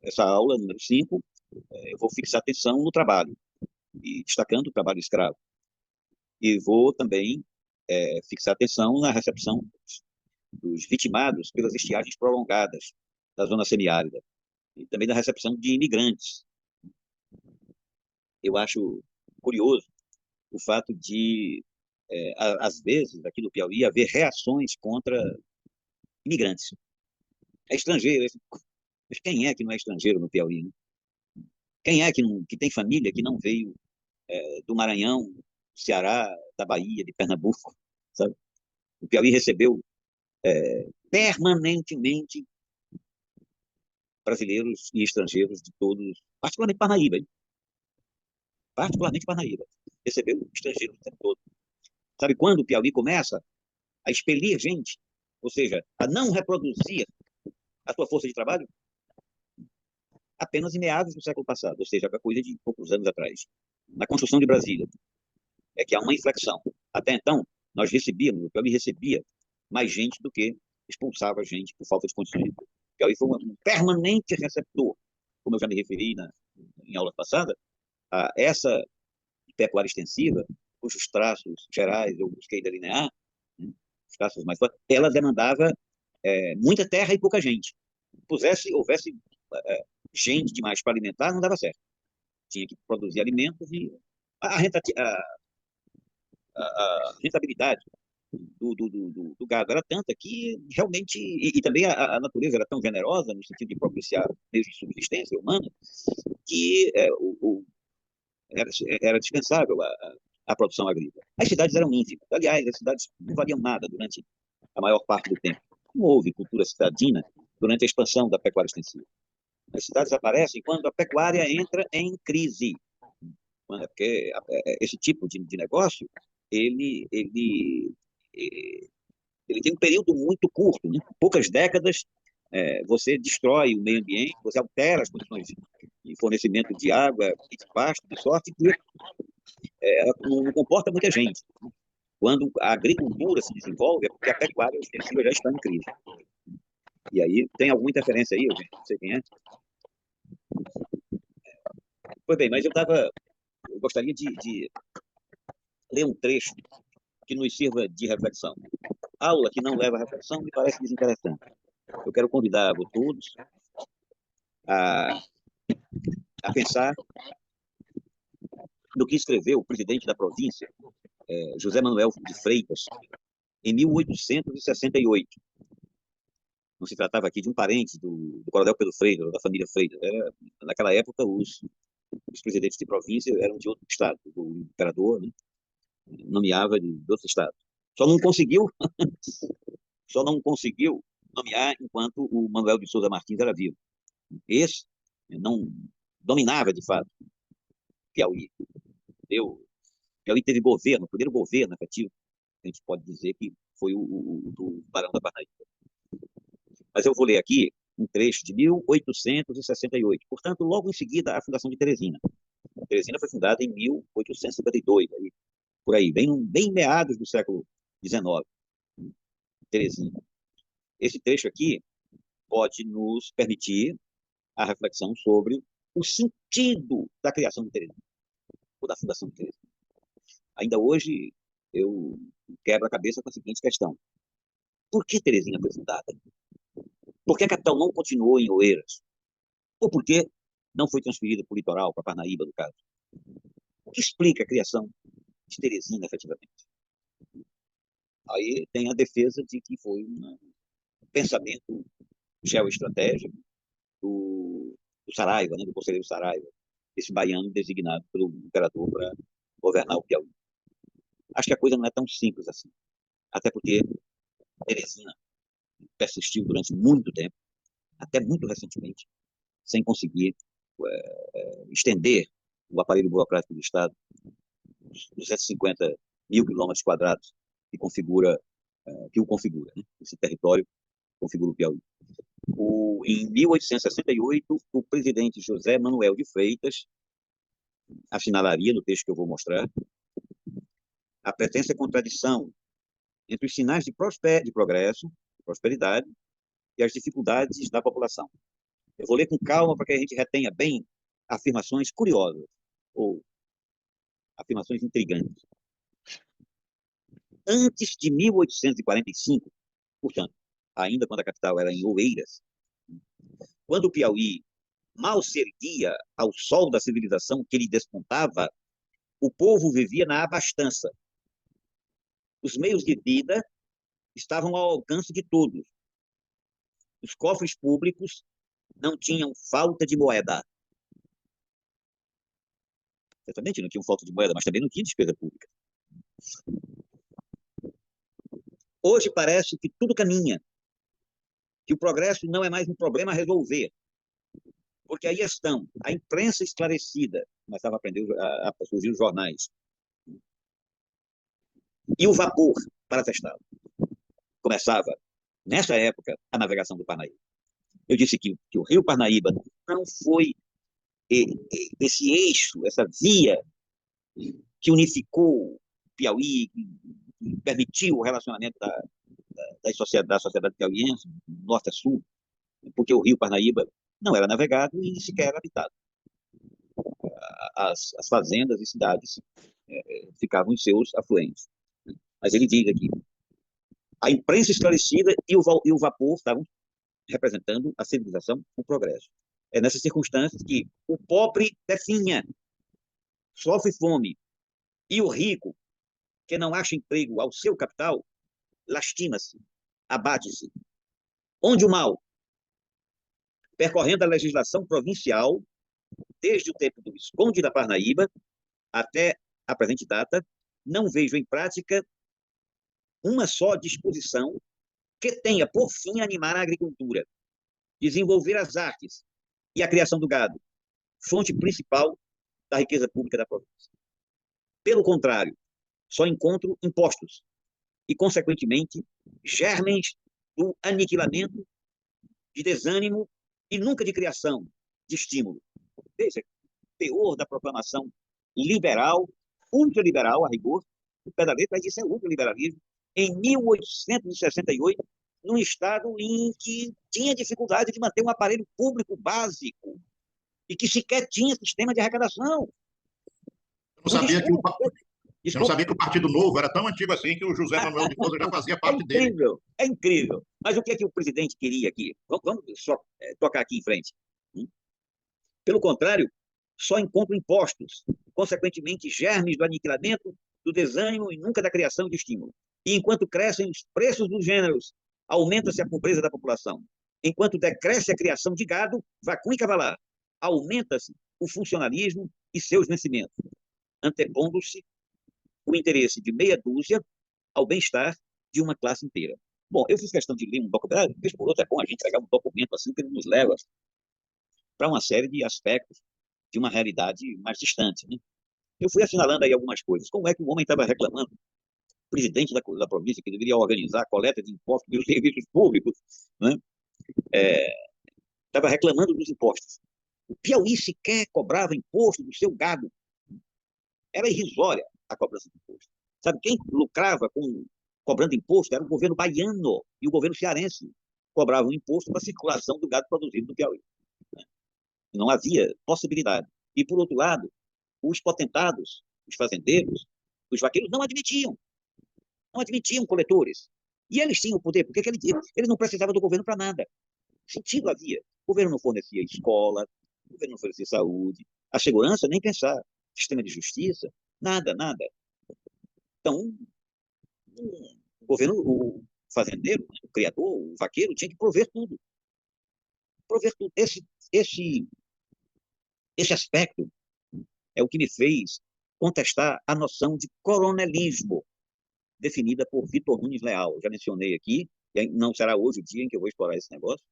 essa aula, número 5, eu vou fixar atenção no trabalho, e destacando o trabalho escravo. E vou também fixar atenção na recepção dos vitimados pelas estiagens prolongadas da zona semiárida, e também na recepção de imigrantes. Eu acho curioso o fato de, às vezes, aqui no Piauí, haver reações contra imigrantes. É estrangeiro, mas quem é que não é estrangeiro no Piauí, né? Quem é que tem família que não veio do Maranhão, do Ceará, da Bahia, de Pernambuco, sabe? O Piauí recebeu permanentemente brasileiros e estrangeiros de todos, particularmente Parnaíba, hein? Particularmente Parnaíba. Recebeu estrangeiros o tempo todo. Sabe quando o Piauí começa a expelir gente, ou seja, a não reproduzir a sua força de trabalho? Apenas em meados do século passado, ou seja, a coisa de poucos anos atrás. Na construção de Brasília, é que há uma inflexão. Até então, nós recebíamos, o Piauí recebia mais gente do que expulsava gente por falta de condições de vida. O Piauí foi um permanente receptor, como eu já me referi em aula passada, a essa pecuária extensiva, cujos traços gerais eu busquei delinear, né, os traços mais fortes, ela demandava muita terra e pouca gente. Houvesse gente demais para alimentar, não dava certo. Tinha que produzir alimentos e a, a rentabilidade do gado era tanta que realmente, e também a natureza era tão generosa no sentido de propiciar meios de subsistência humana, que era dispensável a produção agrícola. As cidades eram ínfimas. Aliás, as cidades não valiam nada durante a maior parte do tempo. Não houve cultura cidadina durante a expansão da pecuária extensiva. As cidades aparecem quando a pecuária entra em crise. Porque esse tipo de negócio, ele, ele, ele tem um período muito curto, né? Poucas décadas, você destrói o meio ambiente, você altera as condições de fornecimento de água e de pasto, de sorte que ela não comporta muita gente. Quando a agricultura se desenvolve, é porque a pecuária extensiva já está em crise. E aí, tem alguma interferência aí, gente? Não sei quem é. Pois bem, mas eu gostaria de ler um trecho que nos sirva de reflexão. Aula que não leva a reflexão me parece desinteressante. Eu quero convidar todos a, a pensar no que escreveu o presidente da província, José Manuel de Freitas, em 1868. Não se tratava aqui de um parente do coronel Pedro Freitas, da família Freitas. Naquela época, os presidentes de província eram de outro estado. O imperador, né, nomeava de outro estado. Só não conseguiu, só não conseguiu nomear enquanto o Manuel de Souza Martins era vivo. Esse não dominava, de fato, Piauí. Piauí teve governo, o primeiro governo efetivo, a gente pode dizer que foi o do Barão da Parnaíba. Mas eu vou ler aqui um trecho de 1868, portanto, logo em seguida, a fundação de Teresina. Teresina foi fundada em 1852, aí, por aí, bem meados do século XIX, Teresina. Esse trecho aqui pode nos permitir a reflexão sobre o sentido da criação de Teresina, ou da fundação de Teresina. Ainda hoje, eu quebro a cabeça com a seguinte questão: por que Teresina foi fundada? Por que a capital não continuou em Oeiras? Ou por que não foi transferida para o litoral, para Parnaíba, no caso? O que explica a criação de Teresina, efetivamente? Aí tem a defesa de que foi um pensamento geoestratégico do Saraiva, né, do conselheiro Saraiva, esse baiano designado pelo imperador para governar o Piauí. Acho que a coisa não é tão simples assim. Até porque Teresina persistiu durante muito tempo, até muito recentemente, sem conseguir estender o aparelho burocrático do Estado, os 250 mil quilômetros quadrados que o configura, né? Esse território configura o Piauí. Em 1868, o presidente José Manuel de Freitas assinalaria, no texto que eu vou mostrar, a pretensa contradição entre os sinais de progresso, prosperidade, e as dificuldades da população. Eu vou ler com calma para que a gente retenha bem afirmações curiosas ou afirmações intrigantes. Antes de 1845, portanto, ainda quando a capital era em Oeiras, quando o Piauí mal se erguia ao sol da civilização que lhe despontava, o povo vivia na abastança. Os meios de vida estavam ao alcance de todos. Os cofres públicos não tinham falta de moeda. Certamente não tinham falta de moeda, mas também não tinha despesa pública. Hoje parece que tudo caminha, que o progresso não é mais um problema a resolver, porque aí estão a imprensa esclarecida, começava a surgir os jornais, e o vapor para testá-lo. Começava, nessa época, a navegação do Parnaíba. Eu disse que o rio Parnaíba não foi esse eixo, essa via que unificou o Piauí, que permitiu o relacionamento da sociedade piauiense, norte a sul, porque o rio Parnaíba não era navegado e sequer era habitado. As fazendas e cidades ficavam em seus afluentes. Mas ele diz aqui, a imprensa esclarecida e o vapor estavam representando a civilização, o progresso. É nessas circunstâncias que o pobre definha, sofre fome, e o rico, que não acha emprego ao seu capital, lastima-se, abate-se. Onde o mal, percorrendo a legislação provincial, desde o tempo do Visconde da Parnaíba até a presente data, não vejo em prática uma só disposição que tenha por fim animar a agricultura, desenvolver as artes e a criação do gado, fonte principal da riqueza pública da província. Pelo contrário, só encontro impostos e, consequentemente, germens do aniquilamento, de desânimo e nunca de criação, de estímulo. Veja, teor da proclamação liberal, ultraliberal, a rigor, o pé da letra diz é ultraliberalismo, em 1868, num estado em que tinha dificuldade de manter um aparelho público básico e que sequer tinha sistema de arrecadação. Eu não sabia que o, eu não Desculpa, sabia que o Partido Novo era tão antigo assim que o José Manuel de Souza já fazia parte dele. É incrível. Mas o que é que o presidente queria aqui? Vamos só tocar aqui em frente. Pelo contrário, só encontro impostos, consequentemente germes do aniquilamento, do desânimo e nunca da criação de estímulo. E enquanto crescem os preços dos gêneros, aumenta-se a pobreza da população. Enquanto decresce a criação de gado, vacum e cavalar, aumenta-se o funcionalismo e seus vencimentos, antepondo-se o interesse de meia dúzia ao bem-estar de uma classe inteira. Bom, eu fiz questão de ler um documento, vez por outra é bom a gente entregar um documento assim que ele nos leva para uma série de aspectos de uma realidade mais distante. Né? Eu fui assinalando aí algumas coisas. Como é que o homem estava reclamando? O presidente da província, que deveria organizar a coleta de impostos dos serviços públicos, né? Estava reclamando dos impostos. O Piauí sequer cobrava imposto do seu gado. Era irrisória a cobrança de imposto. Sabe quem lucrava cobrando imposto? Era o governo baiano e o governo cearense. Cobravam imposto para a circulação do gado produzido no Piauí. Não havia possibilidade. E, por outro lado, os potentados, os fazendeiros, os vaqueiros não admitiam coletores. E eles tinham o poder, porque eles não precisavam do governo para nada. Sentido havia. O governo não fornecia escola, o governo não fornecia saúde, a segurança, nem pensar, sistema de justiça, nada, nada. Então, o governo, o fazendeiro, o criador, o vaqueiro, tinha que prover tudo. Prover tudo. Esse aspecto é o que me fez contestar a noção de coronelismo, definida por Vitor Nunes Leal. Já mencionei aqui, e não será hoje o dia em que eu vou explorar esse negócio,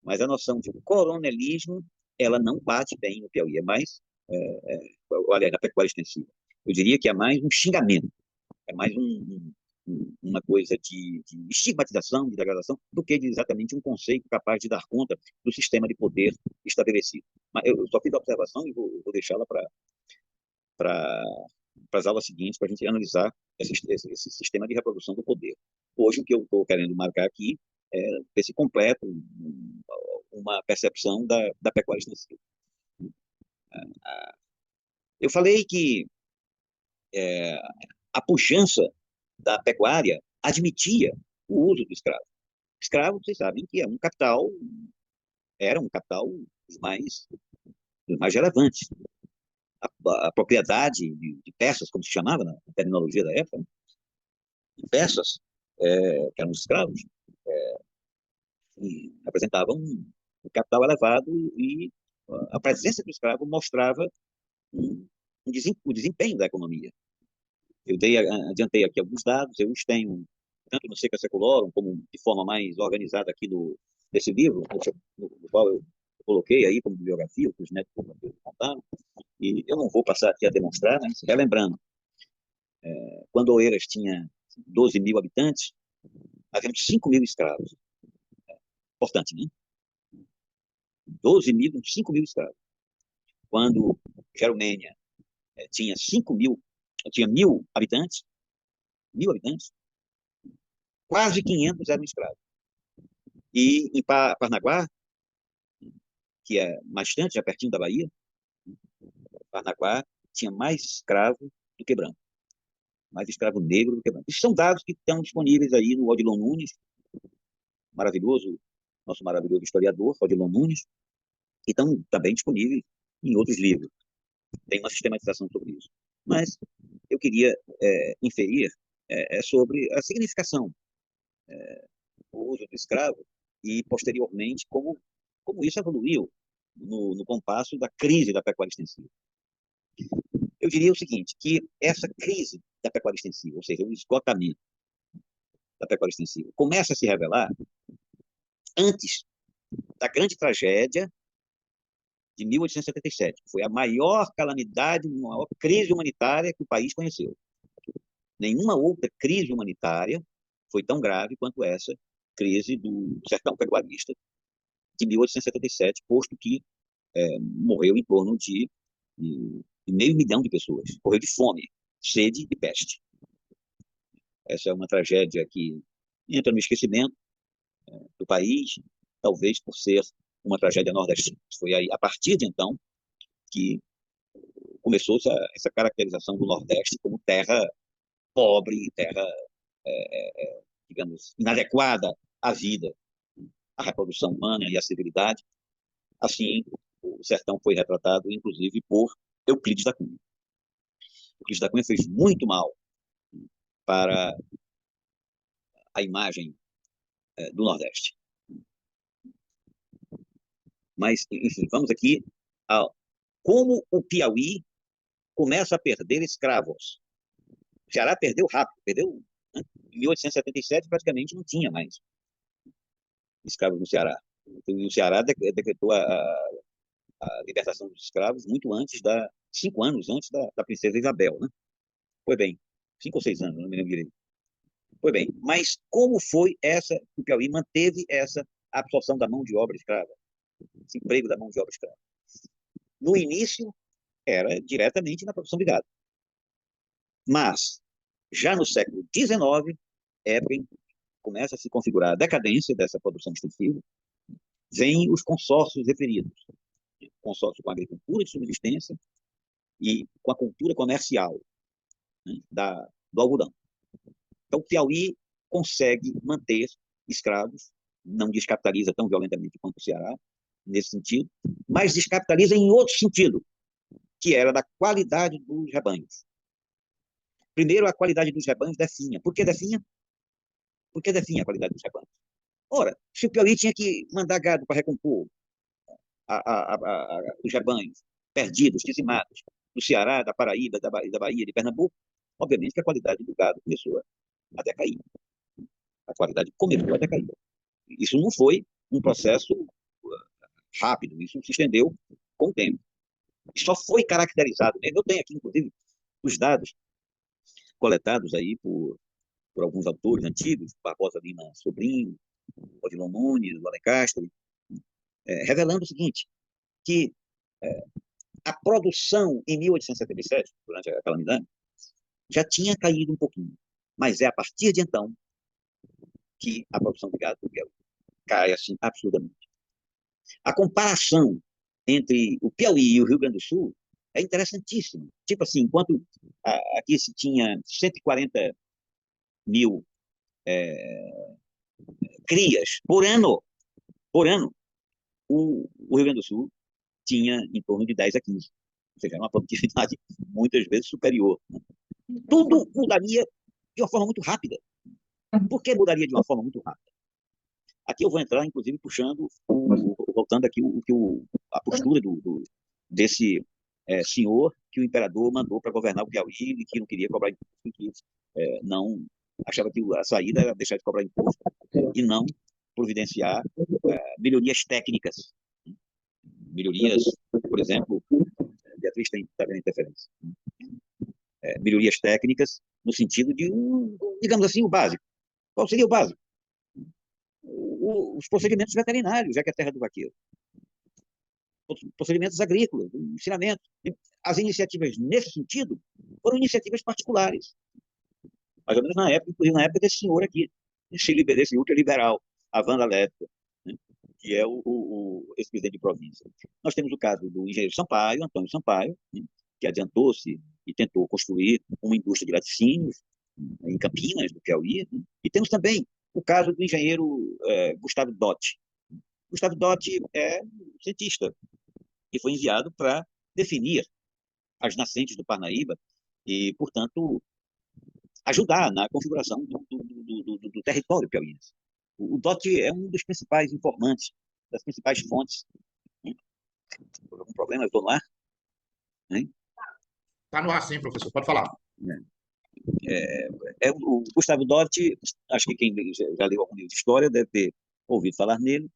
mas a noção de coronelismo, ela não bate bem no Piauí, é mais, olha, na pecuária extensiva. Eu diria que é mais um xingamento, é mais uma coisa de estigmatização, de degradação, do que de exatamente um conceito capaz de dar conta do sistema de poder estabelecido. Mas eu só fiz a observação e vou deixá-la para as aulas seguintes, para a gente analisar esse sistema de reprodução do poder. Hoje, o que eu estou querendo marcar aqui esse completo, uma percepção da pecuária extensiva. Eu falei que a pujança da pecuária admitia o uso do escravo. Escravo, vocês sabem que era um capital dos mais relevantes. A propriedade de peças, como se chamava na terminologia da época, de peças, que eram os escravos, e apresentavam um capital elevado e a presença do escravo mostrava o desempenho da economia. Eu adiantei aqui alguns dados, eu os tenho tanto no Seca Secularum, como de forma mais organizada aqui nesse livro, no qual eu coloquei aí como bibliografia, o que os netos contaram, e eu não vou passar aqui a demonstrar, mas relembrando, quando Oeiras tinha 12 mil habitantes, havia 5 mil escravos. Importante, né? 12 mil, 5 mil escravos. Quando Geromênia tinha 1.000 habitantes, quase 500 eram escravos. E em Parnaguá, que é mais distante, já pertinho da Bahia, Parnaguá tinha mais escravo do que branco, mais escravo negro do que branco. Isso são dados que estão disponíveis aí no Odilon Nunes, nosso maravilhoso historiador, Odilon Nunes, e estão também disponíveis em outros livros. Tem uma sistematização sobre isso. Mas eu queria inferir sobre a significação do uso do escravo e, posteriormente, como isso evoluiu no compasso da crise da pecuária extensiva. Eu diria o seguinte, que essa crise da pecuária extensiva, ou seja, o esgotamento da pecuária extensiva, começa a se revelar antes da grande tragédia de 1877, que foi a maior calamidade, a maior crise humanitária que o país conheceu. Nenhuma outra crise humanitária foi tão grave quanto essa crise do sertão pecuarista de 1877, posto que morreu em torno de meio milhão de pessoas. Morreu de fome, sede e peste. Essa é uma tragédia que entra no esquecimento do país, talvez por ser uma tragédia nordestina. Foi aí, a partir de então, que começou essa caracterização do Nordeste como terra pobre, terra, digamos, inadequada à vida, à reprodução humana e à civilidade. Assim, o sertão foi retratado, inclusive, por Euclides da Cunha. Euclides da Cunha fez muito mal para a imagem do Nordeste. Mas, enfim, vamos aqui a como o Piauí começa a perder escravos. O Ceará perdeu rápido, perdeu, né? Em 1877 praticamente não tinha mais escravos no Ceará. E o Ceará decretou a libertação dos escravos muito antes 5 anos antes da princesa Isabel, né? Foi bem, 5 ou 6 anos, não me lembro direito. Foi bem, mas como foi o Piauí manteve essa absorção da mão de obra escrava, esse emprego da mão de obra escrava? No início, era diretamente na produção de gado. Mas, já no século XIX, época em que começa a se configurar a decadência dessa produção extensiva, vêm os consórcios referidos. Consórcio com a agricultura de subsistência e com a cultura comercial, né, do algodão. Então, o Piauí consegue manter escravos, não descapitaliza tão violentamente quanto o Ceará, nesse sentido, mas descapitaliza em outro sentido, que era da qualidade dos rebanhos. Primeiro, a qualidade dos rebanhos definha. Por que definha? Por que definha a qualidade dos rebanhos? Ora, se o Piauí tinha que mandar gado para recompor os rebanhos perdidos, dizimados, do Ceará, da Paraíba, da Bahia, de Pernambuco, obviamente que a qualidade do gado começou a decair. A qualidade começou a decair. Isso não foi um processo rápido, isso se estendeu com o tempo. Só foi caracterizado, eu tenho aqui, inclusive, os dados coletados aí por alguns autores antigos, Barbosa Lima Sobrinho, Odilon Nunes, o Alencastre, revelando o seguinte, que a produção em 1877, durante a calamidade, já tinha caído um pouquinho, mas é a partir de então que a produção de gado cai assim absurdamente. A comparação entre o Piauí e o Rio Grande do Sul é interessantíssima. Tipo assim, enquanto aqui se tinha 140 mil crias por ano, o Rio Grande do Sul tinha em torno de 10 a 15. Ou seja, era uma produtividade muitas vezes superior. Tudo mudaria de uma forma muito rápida. Por que mudaria de uma forma muito rápida? Aqui eu vou entrar, inclusive, puxando, voltando aqui a postura desse senhor que o imperador mandou para governar o Piauí e que não queria cobrar imposto, que não achava que a saída era deixar de cobrar imposto e não providenciar melhorias técnicas. Melhorias, por exemplo, Beatriz está vendo interferência. Melhorias técnicas no sentido de, digamos assim, o básico. Qual seria o básico? Os procedimentos veterinários, já que é terra do vaqueiro. Os procedimentos agrícolas, o ensinamento. As iniciativas nesse sentido foram iniciativas particulares. Mais ou menos na época, inclusive na época desse senhor aqui, desse ultraliberal, a Wanda Letta, né, que é o ex-presidente de província. Nós temos o caso do engenheiro Sampaio, Antônio Sampaio, né, que adiantou-se e tentou construir uma indústria de laticínios em Campinas, do Piauí. Né? E temos também o caso do engenheiro Gustavo Dotti. Gustavo Dotti é cientista que foi enviado para definir as nascentes do Parnaíba e, portanto, ajudar na configuração do território piauiense. O Dotti é um dos principais informantes, das principais fontes. Algum problema, eu estou no ar? Está no ar, sim, professor. Pode falar. O Gustavo Dotti, acho que quem já leu algum livro de história deve ter ouvido falar nele.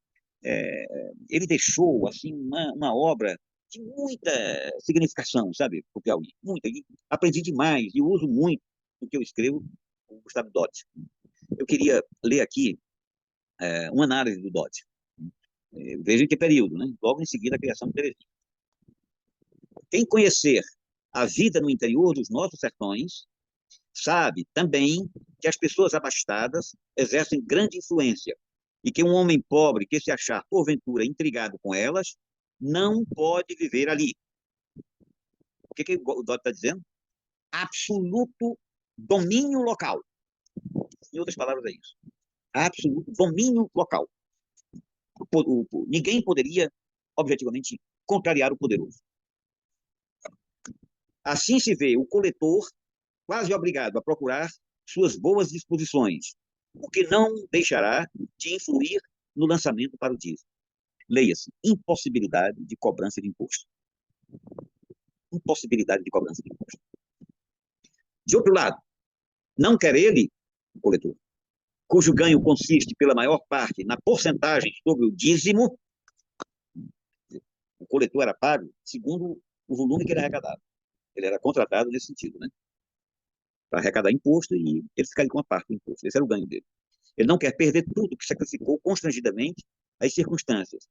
Ele deixou assim uma obra de muita significação, sabe, para o Piauí. Muita. E aprendi demais e uso muito o que eu escrevo com o Gustavo Dotti. Eu queria ler aqui uma análise do Dotti. Veja em que período, né? Logo em seguida a criação de Teresina. Quem conhecer a vida no interior dos nossos sertões sabe também que as pessoas abastadas exercem grande influência e que um homem pobre que se achar porventura intrigado com elas não pode viver ali. O que o Dotti está dizendo? Absoluto domínio local. Em outras palavras, é isso. Absoluto domínio local. Ninguém poderia, objetivamente, contrariar o poderoso. Assim se vê o coletor quase obrigado a procurar suas boas disposições, o que não deixará de influir no lançamento para o dízimo. Leia-se, impossibilidade de cobrança de imposto. Impossibilidade de cobrança de imposto. De outro lado, não quer ele, o coletor, cujo ganho consiste pela maior parte na porcentagem sobre o dízimo, o coletor era pago segundo o volume que ele arrecadava. Ele era contratado nesse sentido, né? Para arrecadar imposto e ele ficaria com uma parte do imposto. Esse era o ganho dele. Ele não quer perder tudo que sacrificou constrangidamente as circunstâncias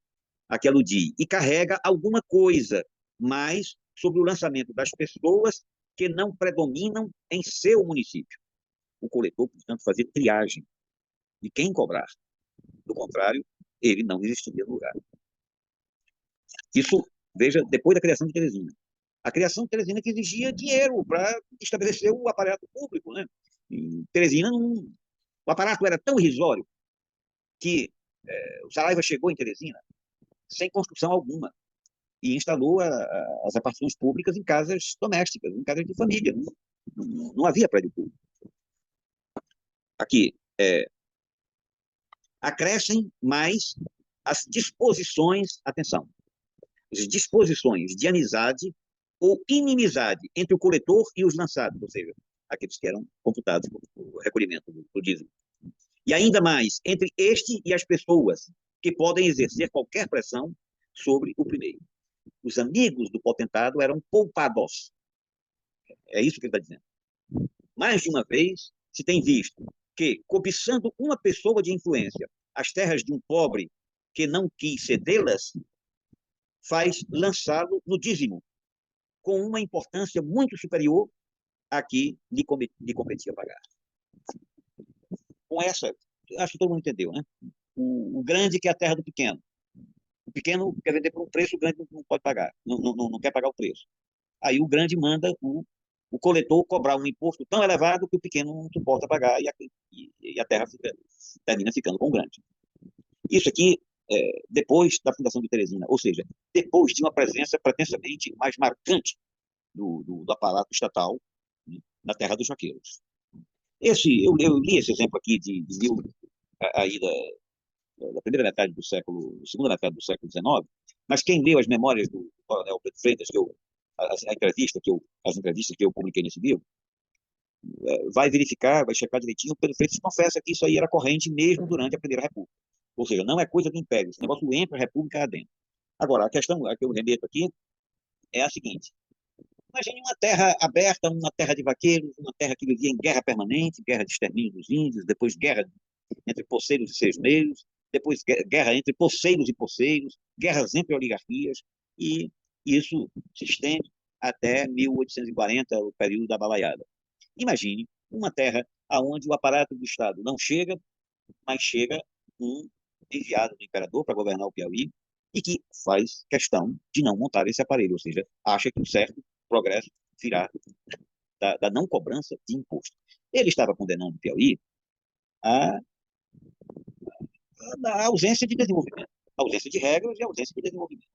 a que aludi e carrega alguma coisa mais sobre o lançamento das pessoas que não predominam em seu município. O coletor, portanto, fazia triagem de quem cobrar. Do contrário, ele não existiria no lugar. Isso, veja, depois da criação de Teresina. A criação de Teresina que exigia dinheiro para estabelecer o aparato público. Né? Em Teresina, o aparato era tão irrisório que o Saraiva chegou em Teresina sem construção alguma e instalou as repartições públicas em casas domésticas, em casas de família. Não havia prédio público. Aqui, acrescem mais as disposições, atenção, as disposições de amizade ou inimizade entre o coletor e os lançados, ou seja, aqueles que eram computados por recolhimento do dízimo. E ainda mais, entre este e as pessoas que podem exercer qualquer pressão sobre o primeiro. Os amigos do potentado eram poupados. É isso que ele está dizendo. Mais de uma vez, se tem visto que, cobiçando uma pessoa de influência as terras de um pobre que não quis cedê-las, faz lançá-lo no dízimo, com uma importância muito superior a que lhe competia pagar. Com essa, acho que todo mundo entendeu, né? o grande quer a terra do pequeno. O pequeno quer vender por um preço, o grande não pode pagar, não quer pagar o preço. Aí o grande manda o coletor cobrar um imposto tão elevado que o pequeno não suporta pagar e a terra termina ficando com o grande. Isso aqui, depois da fundação de Teresina, ou seja, depois de uma presença pretensamente mais marcante do aparato estatal, né, na terra dos vaqueiros. Eu li esse exemplo aqui de mil, aí da primeira metade do século, segunda metade do século XIX, mas quem leu as memórias do Coronel Pedro Freitas, as entrevistas que eu publiquei nesse livro, vai verificar, vai checar direitinho. O Pedro Freitas confessa que isso aí era corrente mesmo durante a Primeira República. Ou seja, não é coisa do Império, esse negócio entra a República adentro. Agora, a questão a que eu remeto aqui é a seguinte: imagine uma terra aberta, uma terra de vaqueiros, uma terra que vivia em guerra permanente, guerra de extermínio dos índios, depois guerra entre poceiros e sesmeiros, depois guerra entre poceiros e poceiros, guerras entre oligarquias, e isso se estende até 1840, o período da balaiada. Imagine uma terra onde o aparato do Estado não chega, mas chega um enviado do imperador para governar o Piauí e que faz questão de não montar esse aparelho, ou seja, acha que o certo progresso virá da não cobrança de imposto. Ele estava condenando o Piauí à, à ausência de desenvolvimento, à ausência de regras e à ausência de desenvolvimento.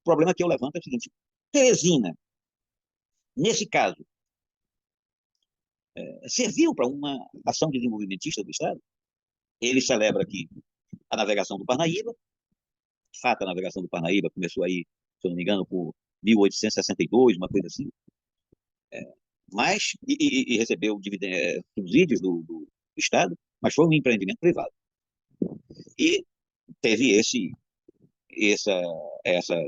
O problema que eu levanto é o seguinte: Teresina, nesse caso, serviu para uma ação desenvolvimentista do Estado. Ele celebra aqui a navegação do Parnaíba. De fato, a navegação do Parnaíba começou aí, se eu não me engano, por 1862, uma coisa assim. Mas, e recebeu subsídios do Estado, mas foi um empreendimento privado. E teve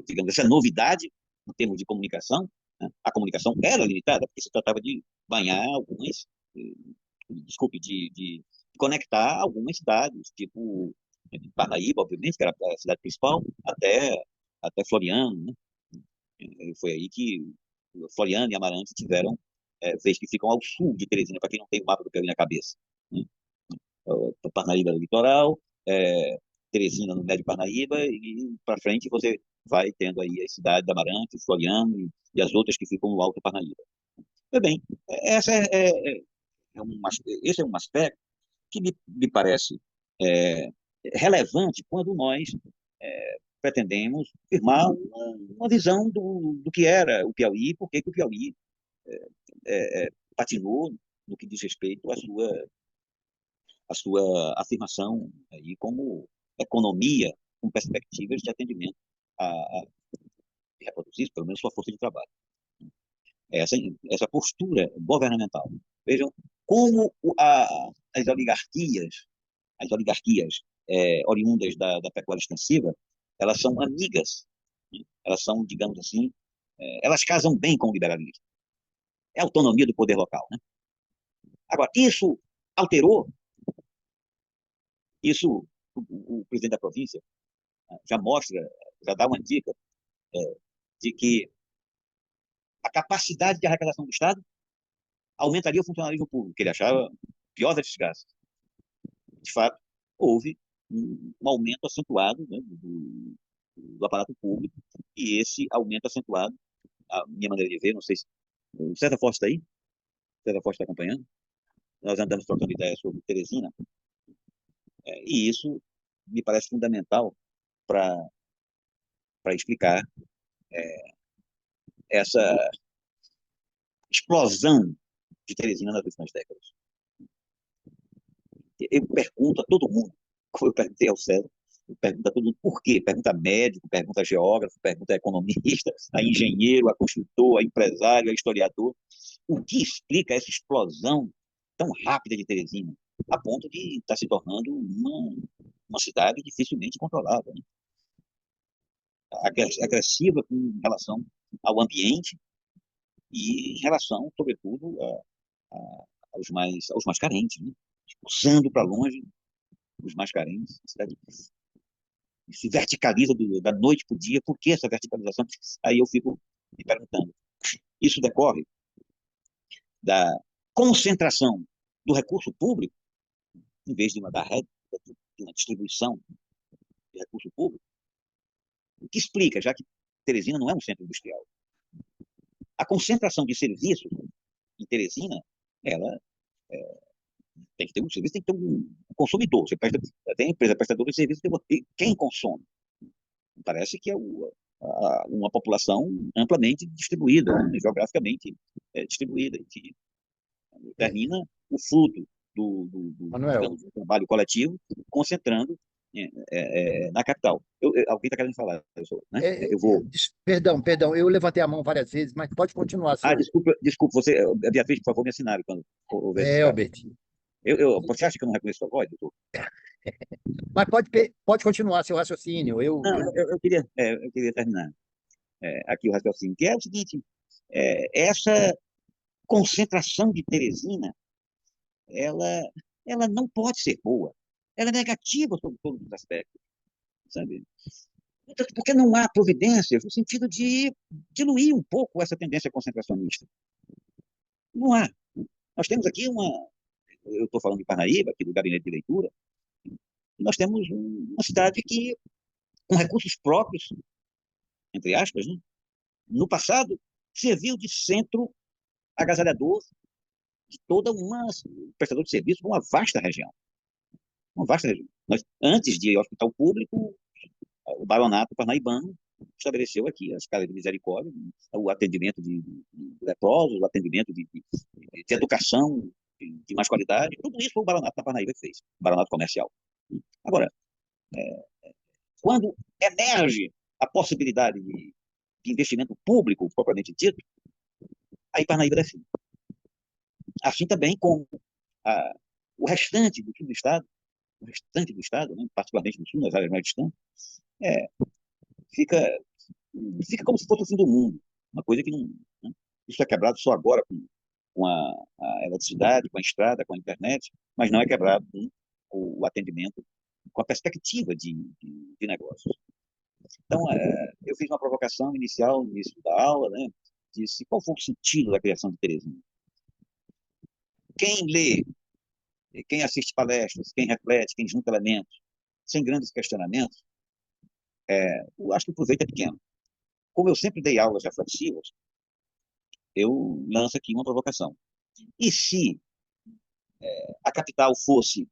digamos, essa novidade em termos de comunicação. Né? A comunicação era limitada, porque se tratava de banhar algumas, desculpe, de conectar algumas cidades, tipo Parnaíba, obviamente, que era a cidade principal, até Floriano. Né? Foi aí que Floriano e Amarante tiveram, vez que ficam ao sul de Teresina, para quem não tem o mapa do Piauí na cabeça. Né? Parnaíba no litoral, Teresina no Médio Parnaíba, e para frente você vai tendo aí a cidade da Amarante, Floriano e as outras que ficam no Alto Parnaíba. Bem, essa esse é um aspecto que me parece é, relevante quando nós pretendemos firmar uma visão do que era o Piauí, por que o Piauí patinou no que diz respeito à sua afirmação aí como economia com perspectivas de atendimento de reproduzir, pelo menos, sua força de trabalho. Essa postura governamental. Vejam como as oligarquias oriundas da pecuária extensiva, elas são amigas, né? Elas são, digamos assim, elas casam bem com o liberalismo. É a autonomia do poder local. Né? Agora, isso alterou, o presidente da província já mostra, já dá uma dica de que a capacidade de arrecadação do Estado aumentaria o funcionalismo público, que ele achava pior da desgraça. De fato, houve um aumento acentuado, né, do aparato público, e esse aumento acentuado, a minha maneira de ver, não sei se o César Forte está aí, o César Forte está acompanhando, nós andamos trocando ideias sobre Teresina, e isso me parece fundamental para explicar essa explosão de Teresina nas últimas décadas. Eu pergunto a todo mundo, como eu perguntei ao César, pergunta a todo mundo por quê? Pergunta a médico, pergunta a geógrafo, pergunta a economista, a engenheiro, a construtor, a empresário, a historiador. O que explica essa explosão tão rápida de Teresina, a ponto de estar se tornando uma cidade dificilmente controlada, né? Agressiva com relação ao ambiente e em relação, sobretudo, aos mais carentes, né? Expulsando para longe os mais carentes. A cidade se verticaliza da noite para o dia. Por que essa verticalização? Aí eu fico me perguntando. Isso decorre da concentração do recurso público, em vez de uma da rede de uma distribuição de recurso público, o que explica, já que Teresina não é um centro industrial. A concentração de serviços em Teresina, ela tem que ter um serviço, tem que ter um consumidor. Você presta, tem empresa prestadora de serviço, e quem consome? Parece que é uma população amplamente distribuída, né, geograficamente distribuída, que É, termina o fruto Manuel, digamos, do trabalho coletivo, concentrando na capital. Alguém está querendo falar, né? Eu vou. perdão, eu levantei a mão várias vezes, mas pode continuar, Ah, seu desculpa, você, Beatriz, por favor, me assinale quando houver esse caso. Elbert. Você acha que eu não reconheço sua voz, doutor? Mas pode continuar seu raciocínio. Não, eu queria terminar aqui o raciocínio, que é o seguinte: essa concentração de Teresina, ela, ela não pode ser boa. Ela é negativa sobre todos os aspectos, sabe? Então, porque não há providências no sentido de diluir um pouco essa tendência concentracionista. Não há. Nós temos aqui eu estou falando de Parnaíba, aqui do gabinete de leitura, e nós temos uma cidade que, com recursos próprios, entre aspas, né, no passado, serviu de centro agasalhador de toda uma prestador de serviço de uma vasta região. Uma vasta região. Antes de hospital público, o baronato parnaibano estabeleceu aqui as casas de misericórdia, o atendimento de leprosos, o atendimento de educação de mais qualidade, tudo isso foi o baronato da Parnaíba que fez, o baronato comercial. Agora, quando emerge a possibilidade de investimento público, propriamente dito, aí Parnaíba define. Assim também como a, o restante do sul do Estado, né, particularmente no sul, nas áreas mais distantes, é, fica, fica como se fosse o fim do mundo. Uma coisa que não. Né, isso é quebrado só agora com a eletricidade, com a estrada, com a internet, mas não é quebrado com o atendimento, com a perspectiva de negócios. Então, eu fiz uma provocação inicial no início da aula, né? Disse qual foi o sentido da criação de Teresina. Quem lê, quem assiste palestras, quem reflete, quem junta elementos, sem grandes questionamentos, eu acho que o proveito é pequeno. Como eu sempre dei aulas reflexivas, eu lanço aqui uma provocação. E se a capital fosse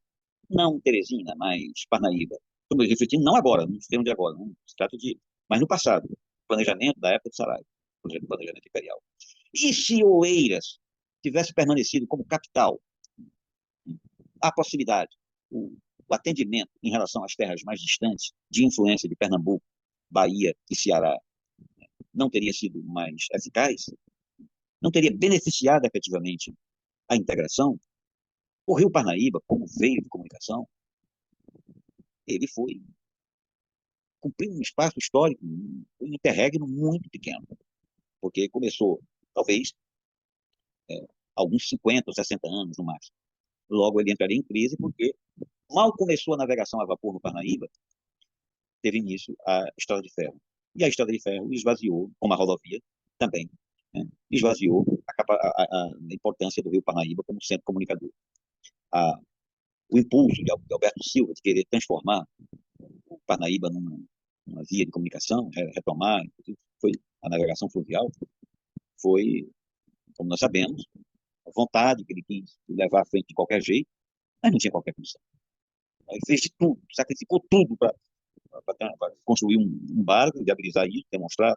não Teresina, mas Parnaíba? Estou refletindo não agora, não sei onde agora, não se trata de... Mas no passado, planejamento da época do Saraiva, planejamento imperial. E se Oeiras tivesse permanecido como capital, a possibilidade, o atendimento em relação às terras mais distantes, de influência de Pernambuco, Bahia e Ceará, não teria sido mais eficaz? Não teria beneficiado efetivamente a integração? O Rio Parnaíba, como veio de comunicação, ele foi cumprir um espaço histórico, um interregno muito pequeno, porque começou, talvez, alguns 50 ou 60 anos no máximo. Logo ele entraria em crise, porque mal começou a navegação a vapor no Parnaíba, teve início a Estrada de Ferro. E a Estrada de Ferro esvaziou, como a rodovia também, né, esvaziou a importância do Rio Parnaíba como centro comunicador. O impulso de Alberto Silva de querer transformar o Parnaíba numa via de comunicação, retomar, foi a navegação fluvial, foi, como nós sabemos, a vontade que ele quis levar à frente de qualquer jeito, mas não tinha qualquer condição. Ele fez de tudo, sacrificou tudo para construir um barco, viabilizar isso, demonstrar,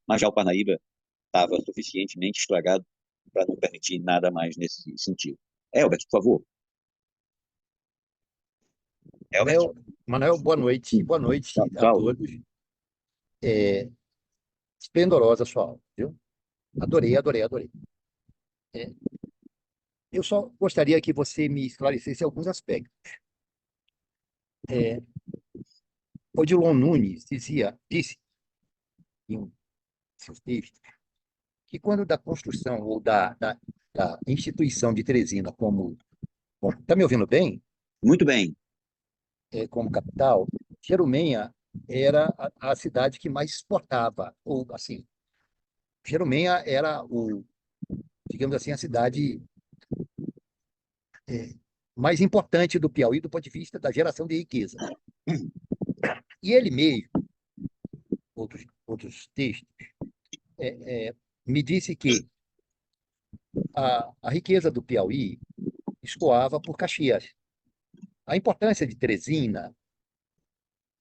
mas já o Parnaíba estava suficientemente estragado para não permitir nada mais nesse sentido. Elbert, por favor. Elbert? Manuel, boa noite. Boa noite a Tchau. todos. É, esplendorosa a sua aula, viu? Adorei, adorei, adorei. É, eu só gostaria que você me esclarecesse alguns aspectos. É, Odilon Nunes disse em um de seus textos que quando da construção ou da instituição de Teresina como está me ouvindo bem? Muito bem. Como capital, Jerumenha era a cidade que mais exportava, ou assim, Jerumenha era digamos assim, a cidade mais importante do Piauí do ponto de vista da geração de riqueza. E ele mesmo, outros textos, me disse que a riqueza do Piauí escoava por Caxias. A importância de Teresina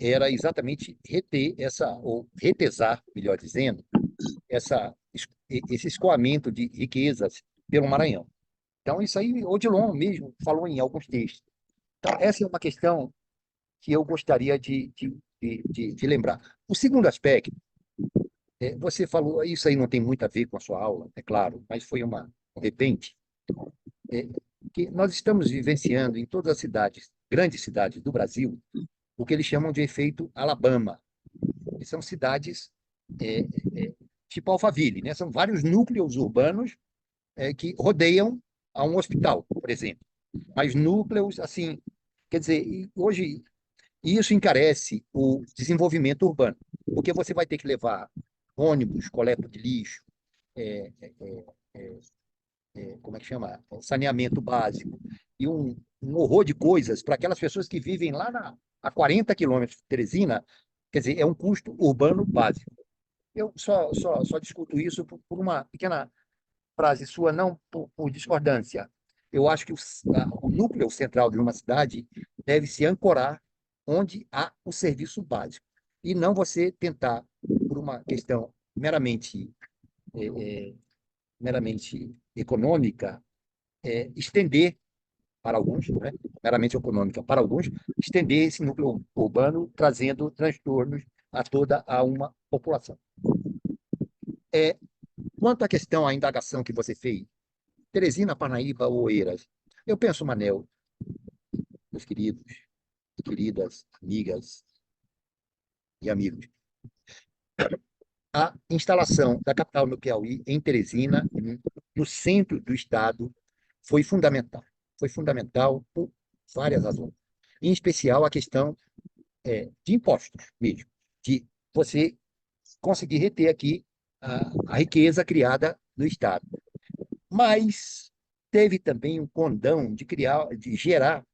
era exatamente reter ou retesar, melhor dizendo, esse escoamento de riquezas pelo Maranhão. Então, isso aí, Odilon mesmo falou em alguns textos. Então, essa é uma questão que eu gostaria de lembrar. O segundo aspecto, você falou, isso aí não tem muito a ver com a sua aula, é claro, mas foi um repente, é, que nós estamos vivenciando em todas as cidades, grandes cidades do Brasil, o que eles chamam de efeito Alabama, que são cidades é, é, tipo Alphaville, né? São vários núcleos urbanos que rodeiam a um hospital, por exemplo. Mas núcleos, assim, quer dizer, hoje isso encarece o desenvolvimento urbano, porque você vai ter que levar ônibus, coleta de lixo, é, é, como é que chama? Saneamento básico, e um horror de coisas para aquelas pessoas que vivem lá a 40 quilômetros de Teresina, quer dizer, é um custo urbano básico. Eu só discuto isso por uma pequena frase sua, não por discordância. Eu acho que o núcleo central de uma cidade deve se ancorar onde há o serviço básico, e não você tentar, por uma questão é, é, meramente econômica, estender para alguns, né, meramente econômica para alguns, estender esse núcleo urbano, trazendo transtornos a toda uma população. É, Quanto à questão, à indagação que você fez, Teresina, Parnaíba ou Oeiras, eu penso, Manel, meus queridos e queridas amigas e amigos, a instalação da capital no Piauí, em Teresina, no centro do estado, foi fundamental. Foi fundamental por várias razões. Em especial a questão de impostos mesmo, de você conseguir reter aqui a riqueza criada no estado. Mas teve também um condão de gerar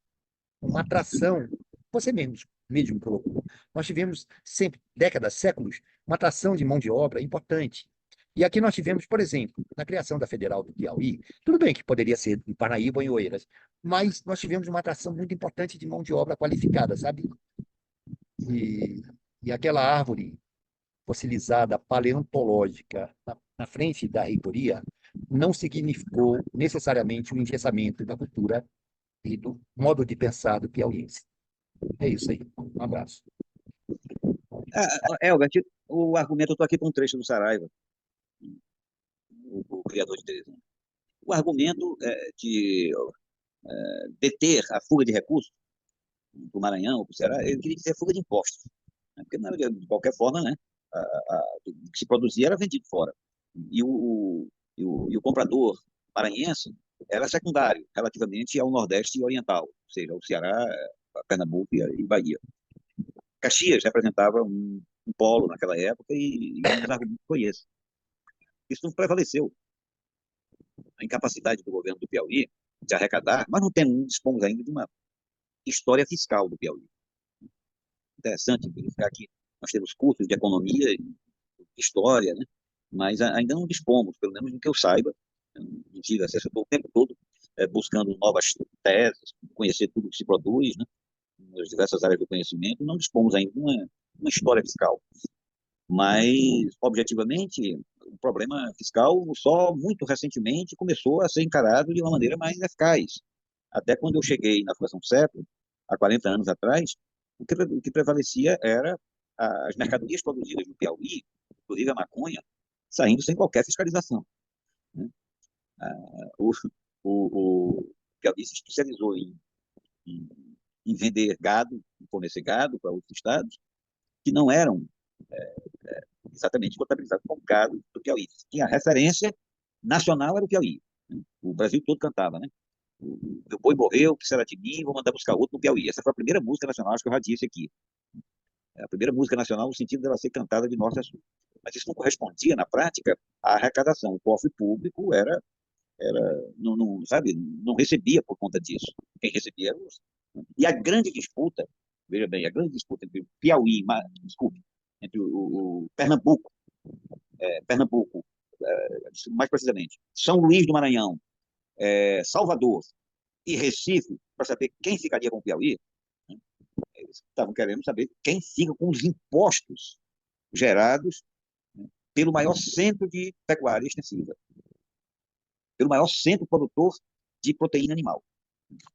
uma atração. Você mesmo colocou. Nós tivemos sempre, décadas, séculos, uma atração de mão de obra importante. E aqui nós tivemos, por exemplo, na criação da Federal do Piauí, tudo bem que poderia ser em Parnaíba ou em Oeiras, mas nós tivemos uma atração muito importante de mão de obra qualificada, sabe? E, e aquela árvore fossilizada paleontológica na frente da reitoria não significou necessariamente o engessamento da cultura e do modo de pensar do piauiense. É isso aí. Um abraço. Elber, o argumento, eu estou aqui com um trecho do Saraiva, o criador de Teresina. O argumento de deter a fuga de recursos para o Maranhão ou para o Ceará, ele queria dizer fuga de impostos. Né? Porque, de qualquer forma, né, o que se produzia era vendido fora. E o comprador maranhense era secundário relativamente ao Nordeste Oriental, ou seja, ao Ceará, a Pernambuco e Bahia. Caxias representava um polo naquela época e um dos argumentos foi esse. Isso não prevaleceu. A incapacidade do governo do Piauí de arrecadar, mas não dispomos ainda de uma história fiscal do Piauí. Interessante verificar que nós temos cursos de economia e história, né? Mas ainda não dispomos, pelo menos no que eu saiba, não tive acesso, eu estou o tempo todo buscando novas teses, conhecer tudo que se produz, né? Nas diversas áreas do conhecimento, não dispomos ainda de uma história fiscal. Mas, objetivamente, o problema fiscal só muito recentemente começou a ser encarado de uma maneira mais eficaz. Até quando eu cheguei na fração do século, há 40 anos atrás, o que prevalecia era as mercadorias produzidas no Piauí, inclusive a maconha, saindo sem qualquer fiscalização. Né? O, o Piauí se especializou em, em vender gado, em fornecer gado para outros estados, que não eram exatamente contabilizado como gado do Piauí. Tinha referência nacional, era o Piauí. Né? O Brasil todo cantava, né? O meu boi morreu, o que será de mim? Vou mandar buscar outro no Piauí. Essa foi a primeira música nacional, acho que eu já disse aqui. É a primeira música nacional no sentido dela ser cantada de norte a sul. Mas isso não correspondia, na prática, à arrecadação. O cofre público era não, sabe, não recebia por conta disso. Quem recebia era os... E a grande disputa, veja bem, a grande disputa entre o Piauí, desculpe, entre o Pernambuco, Pernambuco, mais precisamente, São Luís do Maranhão, Salvador e Recife, para saber quem ficaria com o Piauí, né? Eles estavam querendo saber quem fica com os impostos gerados, né, pelo maior centro de pecuária extensiva, pelo maior centro produtor de proteína animal.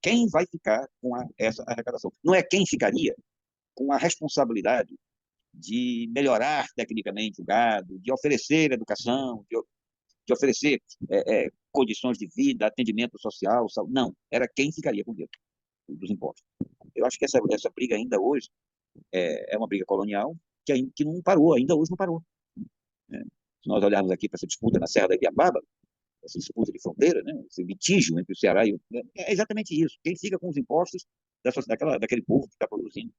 Quem vai ficar com essa arrecadação? Não é quem ficaria com a responsabilidade de melhorar tecnicamente o gado, de oferecer educação, de oferecer condições de vida, atendimento social, saúde. Não, era quem ficaria com o dinheiro dos impostos. Eu acho que essa briga ainda hoje é uma briga colonial que não parou, ainda hoje não parou, né? Se nós olharmos aqui para essa disputa na Serra da Ibiapaba, essa disputa de fronteira, né, esse litígio entre o Ceará e é exatamente isso. Quem fica com os impostos daquele povo que está produzindo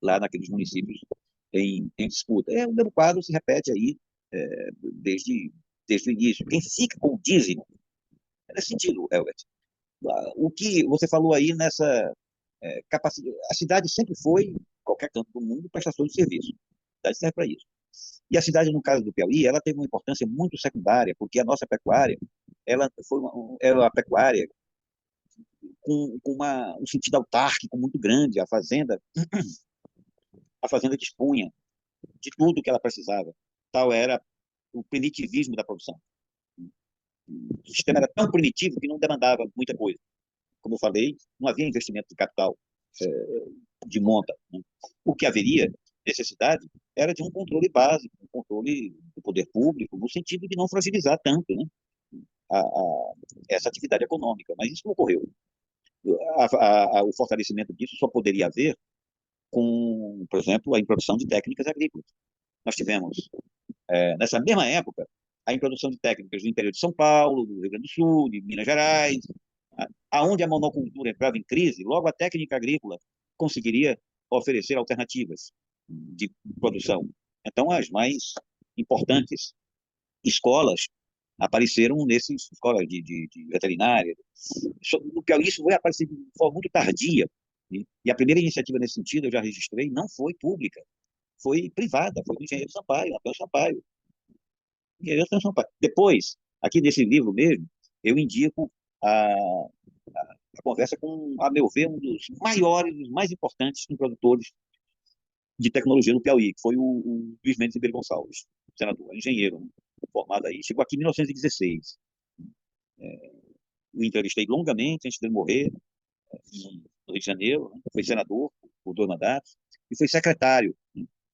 lá naqueles municípios em disputa. O mesmo quadro se repete aí desde, desde o início. Quem fica com o dízimo, é nesse sentido, Elbert. O que você falou aí nessa capacidade, a cidade sempre foi, qualquer canto do mundo, prestação de serviço. A cidade serve para isso. E a cidade, no caso do Piauí, ela teve uma importância muito secundária, porque a nossa pecuária, ela foi era uma pecuária com um sentido autárquico muito grande. A fazenda dispunha de tudo que ela precisava. Tal era o primitivismo da produção. O sistema era tão primitivo que não demandava muita coisa. Como eu falei, não havia investimento de capital de monta, né? O que haveria necessidade era de um controle básico, um controle do poder público, no sentido de não fragilizar tanto, né, essa atividade econômica. Mas isso não ocorreu. O fortalecimento disso só poderia haver com, por exemplo, a introdução de técnicas agrícolas. Nós tivemos, nessa mesma época, a introdução de técnicas do interior de São Paulo, do Rio Grande do Sul, de Minas Gerais, aonde a monocultura entrava em crise, logo a técnica agrícola conseguiria oferecer alternativas de produção. Então, as mais importantes escolas apareceram nessas escolas de veterinária. No Piauí, isso foi aparecer de forma muito tardia. E a primeira iniciativa nesse sentido, eu já registrei, não foi pública, foi privada, foi do engenheiro Sampaio, Antônio Sampaio. Engenheiro Antônio Sampaio. Depois, aqui nesse livro mesmo, eu indico a conversa com, a meu ver, um dos maiores, os mais importantes produtores de tecnologia no Piauí, que foi o Luiz Mendes Ribeiro Gonçalves, senador, engenheiro, né, formado aí. Chegou aqui em 1916. O entrevistei longamente antes dele morrer, no Rio de Janeiro, né? Foi senador por 2 mandatos, e foi secretário.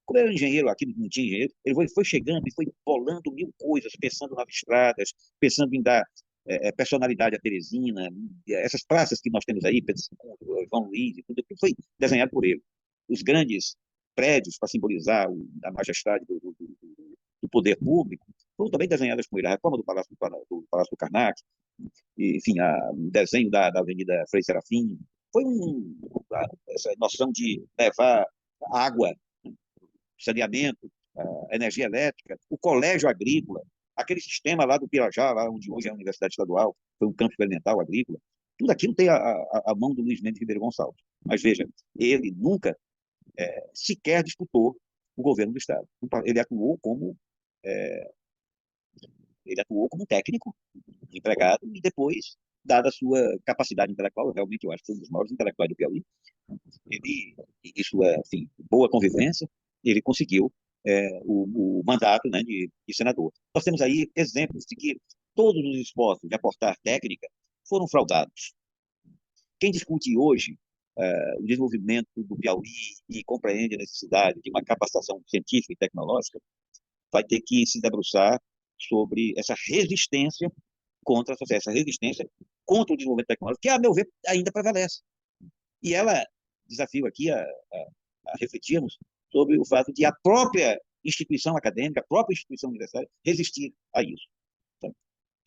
Como era engenheiro, aqui não tinha engenheiro, ele foi chegando e foi bolando mil coisas, pensando nas estradas, pensando em dar personalidade à Teresina, essas praças que nós temos aí, Pedro II, João Luiz, tudo foi desenhado por ele. Os grandes prédios para simbolizar a majestade do poder público foram também desenhadas por ele. A reforma do Palácio do Karnak, enfim, o desenho da Avenida Frei Serafim, foi essa noção de levar água, saneamento, energia elétrica, o colégio agrícola, aquele sistema lá do Pirajá, lá onde hoje é a Universidade Estadual, foi um campo experimental agrícola, tudo aquilo tem a mão do Luiz Mendes Ribeiro Gonçalves. Mas veja, ele nunca sequer disputou o governo do Estado. Ele atuou como técnico, empregado, e depois, dada a sua capacidade intelectual, realmente eu acho que foi um dos maiores intelectuais do Piauí, ele, e sua, enfim, boa convivência, ele conseguiu o mandato, né, de senador. Nós temos aí exemplos de que todos os esforços de aportar técnica foram fraudados. Quem discute hoje o desenvolvimento do Piauí e compreende a necessidade de uma capacitação científica e tecnológica vai ter que se debruçar sobre essa resistência contra essa resistência contra o desenvolvimento tecnológico, que, a meu ver, ainda prevalece. E ela desafio aqui a refletirmos sobre o fato de a própria instituição acadêmica, a própria instituição universitária, resistir a isso. Então,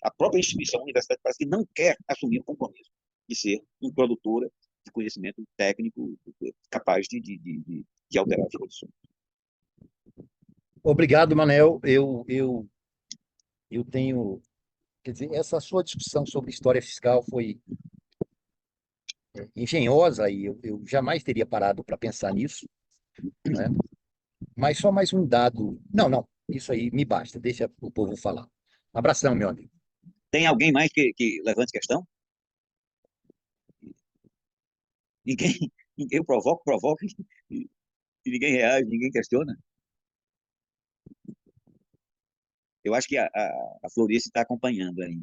a própria instituição universitária parece que não quer assumir o compromisso de ser uma produtora de conhecimento técnico capaz de alterar as condições. Obrigado, Manel. Eu tenho Quer dizer, essa sua discussão sobre história fiscal foi engenhosa e eu jamais teria parado para pensar nisso, né? Mas só mais um dado. Não, não, isso aí me basta, deixa o povo falar. Abração, meu amigo. Tem alguém mais que levante questão? Ninguém, eu provoco, e ninguém reage, ninguém questiona. Eu acho que a Florice está acompanhando aí,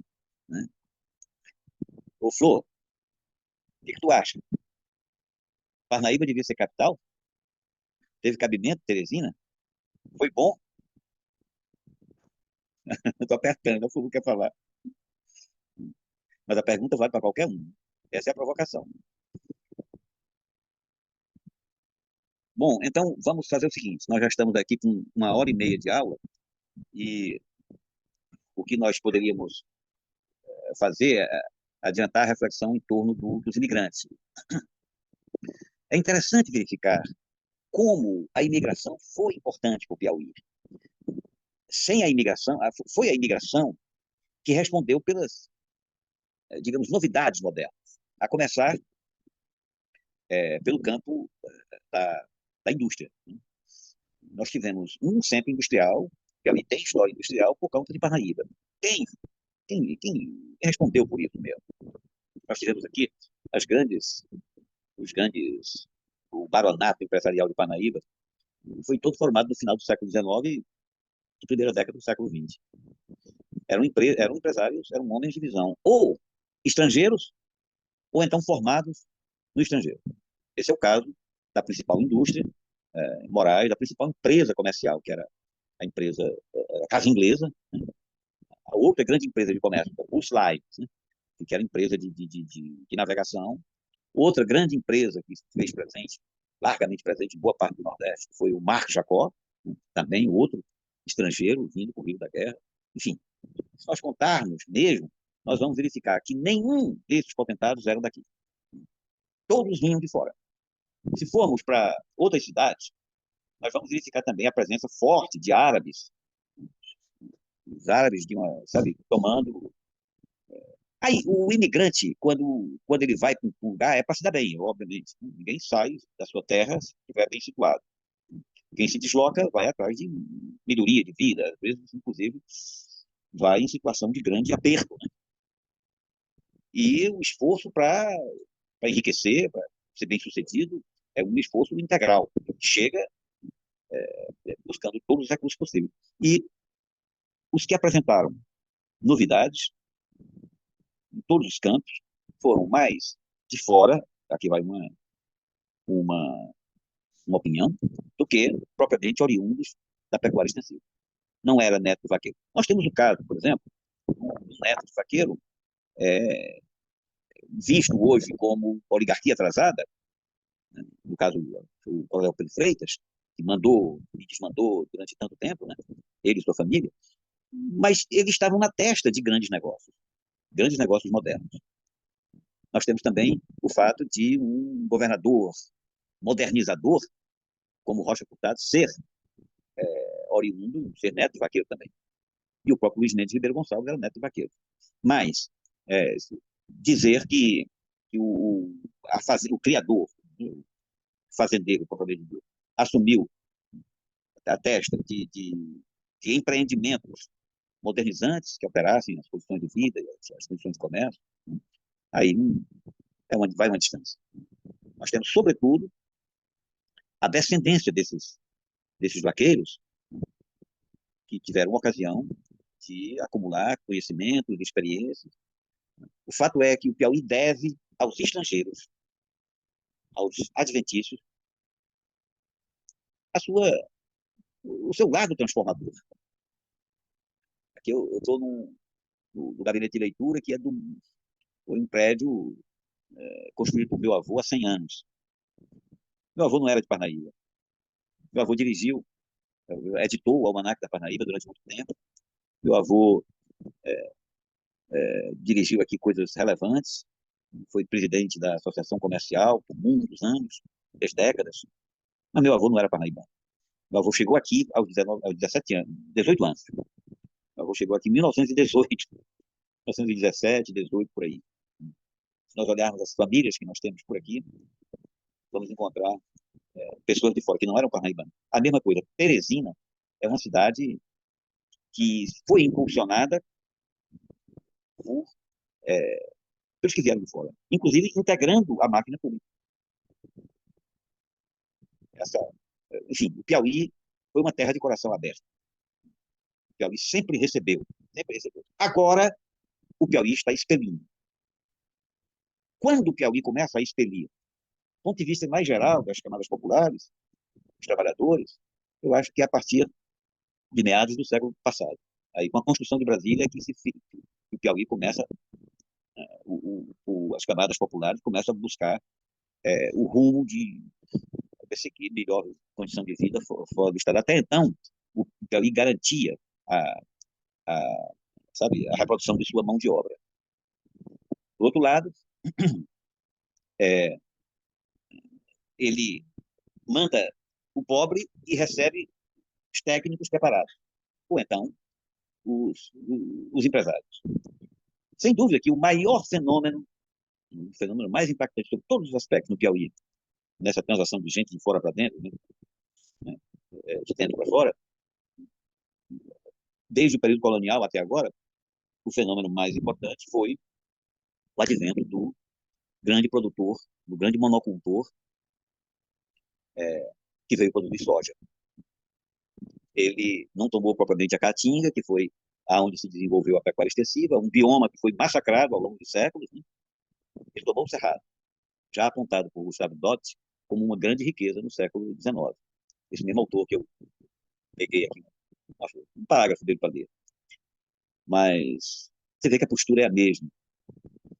né? Ô, Flor, o que tu acha? Parnaíba devia ser capital? Teve cabimento, Teresina? Foi bom? Eu tô apertando, o Flor quer falar. Mas a pergunta vale para qualquer um. Essa é a provocação. Bom, então vamos fazer o seguinte: nós já estamos aqui com 1 hora e meia de aula, e o que nós poderíamos fazer é adiantar a reflexão em torno dos imigrantes. É interessante verificar como a imigração foi importante para o Piauí. Sem a imigração, foi a imigração que respondeu pelas, digamos, novidades modernas, a começar pelo campo da, da indústria. Nós tivemos um centro industrial, Piauí tem história industrial por conta de Parnaíba. Quem, quem respondeu por isso mesmo? Nós tivemos aqui as grandes, os grandes, o baronato empresarial de Parnaíba, foi todo formado no final do século XIX e primeira década do século XX. Eram empresários, eram homens de visão, ou estrangeiros, ou então formados no estrangeiro. Esse é o caso da principal indústria Moraes, da principal empresa comercial, que era a empresa a Casa Inglesa, né? A outra grande empresa de comércio, os Lines, né? Que era empresa de navegação. Outra grande empresa que fez presente, largamente presente em boa parte do Nordeste, foi o Marc Jacó, né? Também outro estrangeiro vindo por Rio da Guerra. Enfim, se nós contarmos mesmo, nós vamos verificar que nenhum desses potentados eram daqui. Todos vinham de fora. Se formos para outras cidades, nós vamos verificar também a presença forte de árabes, os árabes de uma, sabe, tomando. Aí, o imigrante, quando ele vai para um lugar, é para se dar bem, obviamente. Ninguém sai da sua terra se estiver bem situado. Quem se desloca vai atrás de melhoria de vida, às vezes, inclusive, vai em situação de grande aperto, né? E o esforço para enriquecer, para ser bem-sucedido, é um esforço integral. Chega buscando todos os recursos possíveis. E os que apresentaram novidades em todos os campos foram mais de fora, aqui vai uma, uma opinião, do que propriamente oriundos da pecuária extensiva. Não era neto do vaqueiro. Nós temos o caso, por exemplo, do neto do vaqueiro, é, visto hoje como oligarquia atrasada, né? No caso o coronel Pedro Freitas, que mandou e desmandou durante tanto tempo, né? Ele e sua família, mas eles estavam na testa de grandes negócios modernos. Nós temos também o fato de um governador modernizador, como Rocha Furtado, ser oriundo, ser neto de vaqueiro também. E o próprio Luiz Mendes Ribeiro Gonçalves era neto de vaqueiro. Mas é, dizer que o criador, o fazendeiro, assumiu a testa de empreendimentos modernizantes que operassem as condições de vida, as condições de comércio, aí vai uma distância. Nós temos, sobretudo, a descendência desses vaqueiros que tiveram ocasião de acumular conhecimentos, experiências. O fato é que o Piauí deve aos estrangeiros, aos adventícios, o seu lado transformador. Aqui eu estou no gabinete de leitura, que foi um prédio construído por meu avô há 100 anos. Meu avô não era de Parnaíba. Meu avô editou o Almanaque da Parnaíba durante muito tempo. Meu avô dirigiu aqui coisas relevantes, foi presidente da Associação Comercial por muitos anos, 10 décadas, mas meu avô não era parnaibano. Meu avô chegou aqui aos 17 anos, 18 anos. Meu avô chegou aqui em 1918, 1917, 18, por aí. Se nós olharmos as famílias que nós temos por aqui, vamos encontrar pessoas de fora que não eram parnaibanos. A mesma coisa, Teresina é uma cidade que foi impulsionada por, pelos que vieram de fora, inclusive integrando a máquina pública. Essa, enfim, o Piauí foi uma terra de coração aberto. O Piauí sempre recebeu, sempre recebeu. Agora, o Piauí está expelindo. Quando o Piauí começa a expelir, do ponto de vista mais geral das camadas populares, dos trabalhadores, eu acho que é a partir de meados do século passado. Aí, com a construção de Brasília, que o Piauí começa, as camadas populares começam a buscar o rumo de perseguir melhor condição de vida fora do Estado. Até então, o Piauí garantia a, sabe, a reprodução de sua mão de obra. Do outro lado, ele manda o pobre e recebe os técnicos preparados, ou então os empresários. Sem dúvida que o maior fenômeno, o fenômeno mais impactante sobre todos os aspectos no Piauí, nessa transação de gente de fora para dentro, né, de dentro para fora, desde o período colonial até agora, o fenômeno mais importante foi o advento do grande produtor, do grande monocultor, que veio produzir soja. Ele não tomou propriamente a caatinga, que foi aonde se desenvolveu a pecuária extensiva, um bioma que foi massacrado ao longo dos séculos, né? Ele tomou o cerrado, já apontado por Gustavo Dott como uma grande riqueza no século XIX. Esse mesmo autor que eu peguei aqui, um parágrafo dele para ler. Mas você vê que a postura é a mesma.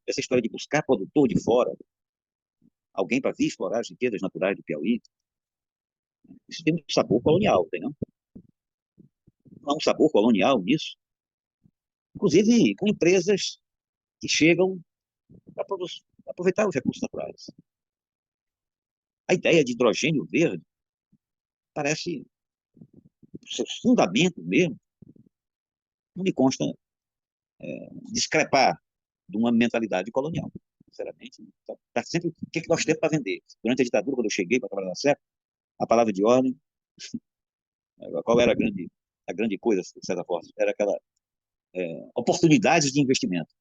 Essa história de buscar produtor de fora, alguém para vir explorar as riquezas naturais do Piauí, isso tem um sabor colonial, tem, não? Não há um sabor colonial nisso? Inclusive com empresas que chegam para aproveitar os recursos naturais. A ideia de hidrogênio verde parece, seus fundamentos mesmo, não me consta discrepar de uma mentalidade colonial. Sinceramente, está sempre o que nós temos para vender. Durante a ditadura, quando eu cheguei para trabalhar na SEP, a palavra de ordem, qual era a grande coisa, de certa forma? Era aquela oportunidades de investimento.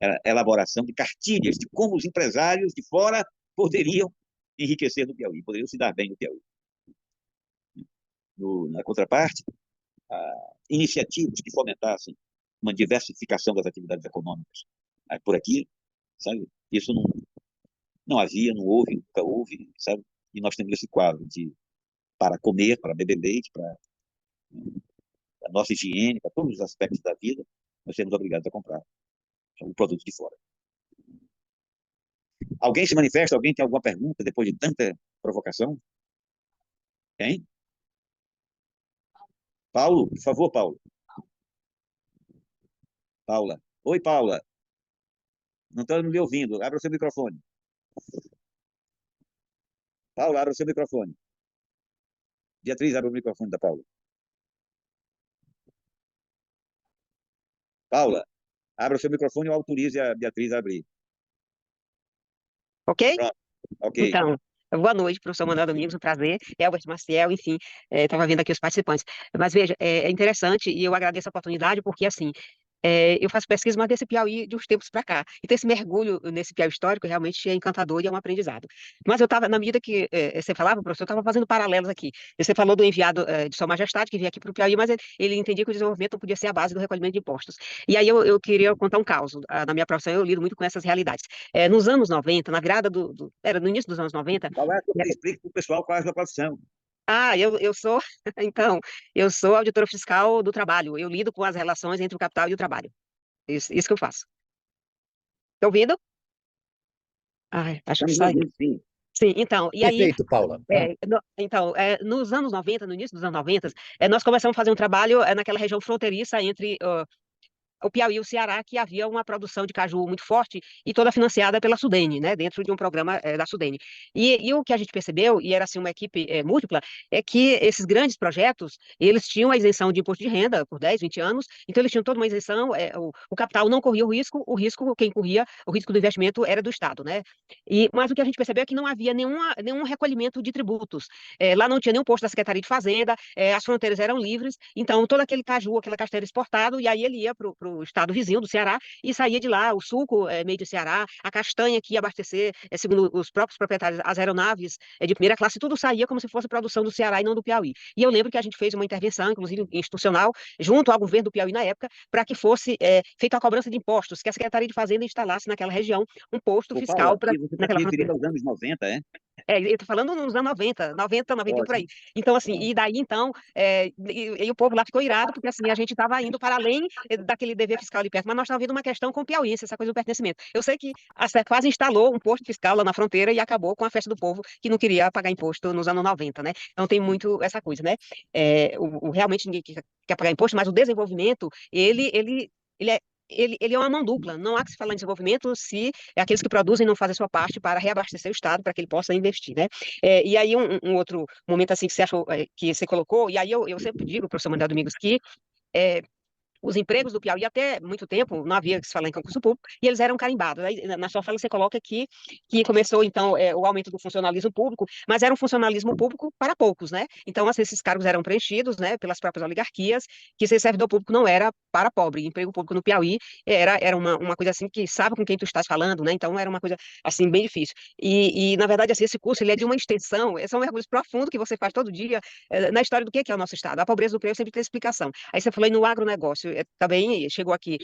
Era a elaboração de cartilhas de como os empresários de fora poderiam enriquecer no Piauí, poderiam se dar bem no Piauí. Na contraparte, iniciativas que fomentassem uma diversificação das atividades econômicas. Por aqui, sabe? Isso não havia, não houve, nunca houve, sabe? E nós temos esse quadro para comer, para beber leite, para a nossa higiene, para todos os aspectos da vida, nós sermos obrigados a comprar um produto de fora. Alguém se manifesta? Alguém tem alguma pergunta depois de tanta provocação? Tem? Paulo, por favor, Paulo. Paula. Oi, Paula. Não estou me ouvindo. Abra o seu microfone. Paula, abra o seu microfone. Beatriz, abre o microfone da Paula. Paula, abra o seu microfone ou autorize a Beatriz a abrir. Ok? Pronto. Ok. Então, boa noite, professor Manuel Domingos, um prazer. Elbert Maciel, enfim, estava vendo aqui os participantes. Mas veja, é interessante e eu agradeço a oportunidade porque, assim, eu faço pesquisa, mas desse Piauí de uns tempos para cá. Então, esse mergulho nesse Piauí histórico realmente é encantador e é um aprendizado. Mas eu estava, na medida que você falava, professor, eu estava fazendo paralelos aqui. Você falou do enviado de Sua Majestade, que veio aqui para o Piauí, mas ele entendia que o desenvolvimento não podia ser a base do recolhimento de impostos. E aí eu queria contar um caso. Na minha profissão, eu lido muito com essas realidades. Nos anos 90, na virada era no início dos anos 90. Qual é que você explica para o pessoal qual é a sua profissão? Eu sou, então, eu sou auditora fiscal do trabalho. Eu lido com as relações entre o capital e o trabalho. Isso que eu faço. Estão ouvindo? Ai, acho que Estamos saiu. ouvindo, sim. Sim, então, e aí, Perfeito, Paula. nos anos 90, no início dos anos 90, nós começamos a fazer um trabalho naquela região fronteiriça entre o Piauí e o Ceará, que havia uma produção de caju muito forte e toda financiada pela Sudene, né, dentro de um programa da Sudene. E o que a gente percebeu, e era assim uma equipe múltipla, é que esses grandes projetos, eles tinham a isenção de imposto de renda por 10, 20 anos, então eles tinham toda uma isenção, o capital não corria o risco, quem corria, o risco do investimento era do Estado, né? Mas o que a gente percebeu é que não havia nenhum recolhimento de tributos. Lá não tinha nenhum posto da Secretaria de Fazenda, as fronteiras eram livres, então todo aquele caju, aquela castanha era exportado, e aí ele ia para o estado vizinho do Ceará e saía de lá, o suco meio do Ceará, a castanha que ia abastecer, segundo os próprios proprietários, as aeronaves de primeira classe, tudo saía como se fosse produção do Ceará e não do Piauí. E eu lembro que a gente fez uma intervenção, inclusive institucional, junto ao governo do Piauí na época, para que fosse feita a cobrança de impostos, que a Secretaria de Fazenda instalasse naquela região um posto Ô, Paula, fiscal e você está se naquela referindo fronteira. aos anos 90, é? Eu tô falando nos anos 90, 91 por aí. Ótimo. Então, assim, e daí, então, e o povo lá ficou irado, porque, assim, a gente estava indo para além daquele dever fiscal ali perto, mas nós estávamos vendo uma questão com o piauiense, essa coisa do pertencimento. Eu sei que a Cefaz instalou um posto fiscal lá na fronteira e acabou com a festa do povo, que não queria pagar imposto nos anos 90, né? Então, tem muito essa coisa, né? Realmente ninguém quer pagar imposto, mas o desenvolvimento, ele é ele é uma mão dupla. Não há que se falar em desenvolvimento se aqueles que produzem não fazem a sua parte para reabastecer o Estado, para que ele possa investir, né? E aí, um outro momento assim que você achou, que você colocou, e aí eu sempre digo, professor Manuel Domingos, que é, os empregos do Piauí, até muito tempo, não havia que se falar em concurso público, e eles eram carimbados. Aí, na sua fala, você coloca aqui que começou, então, o aumento do funcionalismo público, mas era um funcionalismo público para poucos, né? Então, assim, esses cargos eram preenchidos, né, pelas próprias oligarquias, que ser servidor público não era para pobre. Emprego público no Piauí era uma coisa, assim, que sabe com quem tu estás falando, né? Então, era uma coisa, assim, bem difícil. Na verdade, assim, esse curso, ele é de uma extensão, são mergulhos profundos que você faz todo dia, na história do que é o nosso Estado. A pobreza do Piauí sempre tem explicação. Aí você falou aí no agronegócio, também chegou aqui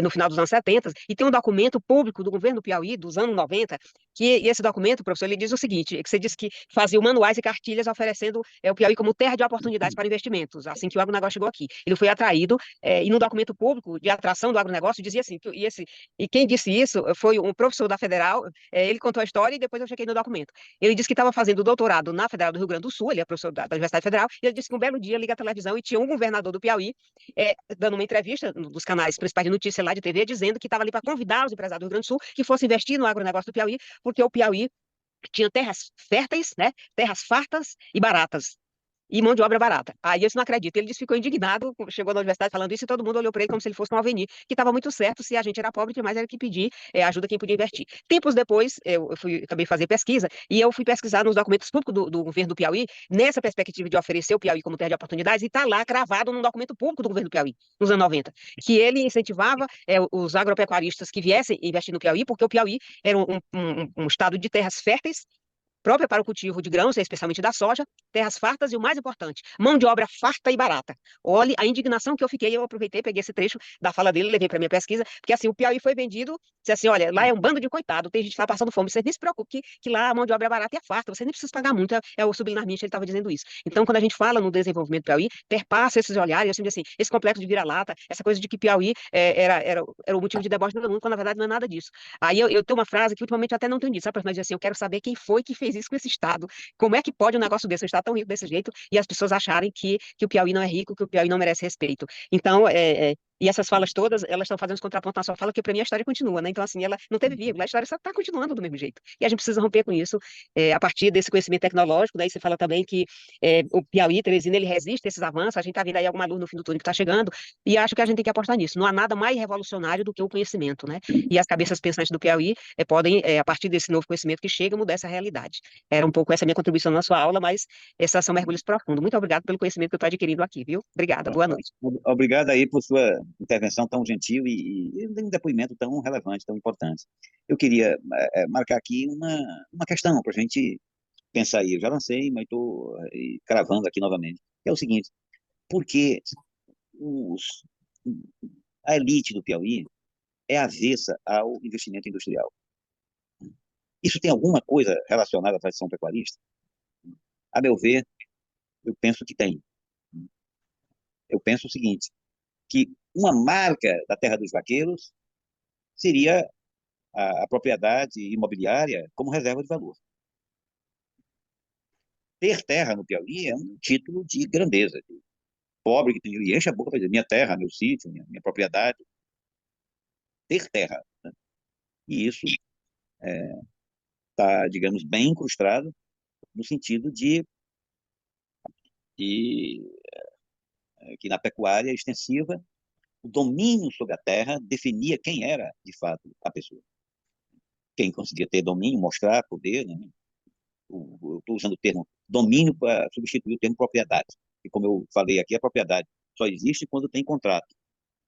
no final dos anos 70, e tem um documento público do governo do Piauí, dos anos 90, e esse documento, professor, ele diz o seguinte, que você disse que fazia manuais e cartilhas oferecendo o Piauí como terra de oportunidades para investimentos, assim que o agronegócio chegou aqui. Ele foi atraído, e no documento público de atração do agronegócio dizia assim, e quem disse isso foi um professor da Federal, ele contou a história e depois eu chequei no documento. Ele disse que estava fazendo doutorado na Federal do Rio Grande do Sul, ele é professor da Universidade Federal, e ele disse que um belo dia liga a televisão e tinha um governador do Piauí dando uma entrevista dos canais principais de notícia lá de TV, dizendo que estava ali para convidar os empresários do Rio Grande do Sul que fossem investir no agronegócio do Piauí, porque o Piauí tinha terras férteis, né, terras fartas e baratas. E mão de obra barata. Aí eu disse, não acredito. Ele disse, ficou indignado, chegou na universidade falando isso e todo mundo olhou para ele como se ele fosse um alveni, que estava muito certo, se a gente era pobre, demais era que pedir ajuda quem podia investir. Tempos depois, acabei de fazer pesquisa, e eu fui pesquisar nos documentos públicos do governo do Piauí, nessa perspectiva de oferecer o Piauí como terra de oportunidades, e está lá cravado num documento público do governo do Piauí, nos anos 90, que ele incentivava os agropecuaristas que viessem investir no Piauí, porque o Piauí era um estado de terras férteis, própria para o cultivo de grãos, especialmente da soja, terras fartas e o mais importante, mão de obra farta e barata. Olhe a indignação que eu fiquei, eu aproveitei, peguei esse trecho da fala dele, levei para minha pesquisa, porque assim, o Piauí foi vendido, disse assim, olha, lá é um bando de coitado, tem gente que está passando fome, você nem se preocupe que lá a mão de obra é barata e é farta, você nem precisa pagar muito, o Sublinar Mincha, ele estava dizendo isso. Então, quando a gente fala no desenvolvimento do Piauí, perpassa esses olhares, assim, esse complexo de vira-lata, essa coisa de que Piauí era o motivo de deboche do mundo, quando na verdade não é nada disso. Aí eu tenho uma frase que ultimamente eu até não tenho dito, sabe? Mas assim, eu quero saber quem foi que fez isso com esse Estado. Como é que pode um negócio desse, um Estado tão rico desse jeito, e as pessoas acharem que o Piauí não é rico, que o Piauí não merece respeito? Então, e essas falas todas, elas estão fazendo esse contraponto na sua fala, que para mim a história continua, né? Então, assim, ela não teve vírgula, a história só está continuando do mesmo jeito. E a gente precisa romper com isso a partir desse conhecimento tecnológico. Daí você fala também que o Piauí, Teresina, ele resiste a esses avanços, a gente está vendo aí alguma luz no fim do túnel que está chegando, e acho que a gente tem que apostar nisso. Não há nada mais revolucionário do que o conhecimento, né? E as cabeças pensantes do Piauí podem, a partir desse novo conhecimento que chega, mudar essa realidade. Era um pouco essa minha contribuição na sua aula, mas essas são mergulhos profundos. Muito obrigado pelo conhecimento que eu estou adquirindo aqui, viu? Obrigada, boa noite. Obrigado aí por sua intervenção tão gentil e um depoimento tão relevante, tão importante. Eu queria marcar aqui uma questão para a gente pensar aí. Eu já lancei, mas estou cravando aqui novamente. É o seguinte, por que os, a elite do Piauí é avessa ao investimento industrial? Isso tem alguma coisa relacionada à tradição pecuarista? A meu ver, eu penso que tem. Eu penso o seguinte, que uma marca da terra dos vaqueiros seria a propriedade imobiliária como reserva de valor. Ter terra no Piauí é um título de grandeza. Pobre que tem dinheiro, enche a boca para dizer minha terra, meu sítio, minha propriedade. ter terra, né? E isso está, digamos, bem incrustado no sentido de que na pecuária extensiva, o domínio sobre a terra definia quem era, de fato, a pessoa. Quem conseguia ter domínio, mostrar poder, né? Eu estou usando o termo domínio para substituir o termo propriedade. E como eu falei aqui, a propriedade só existe quando tem contrato.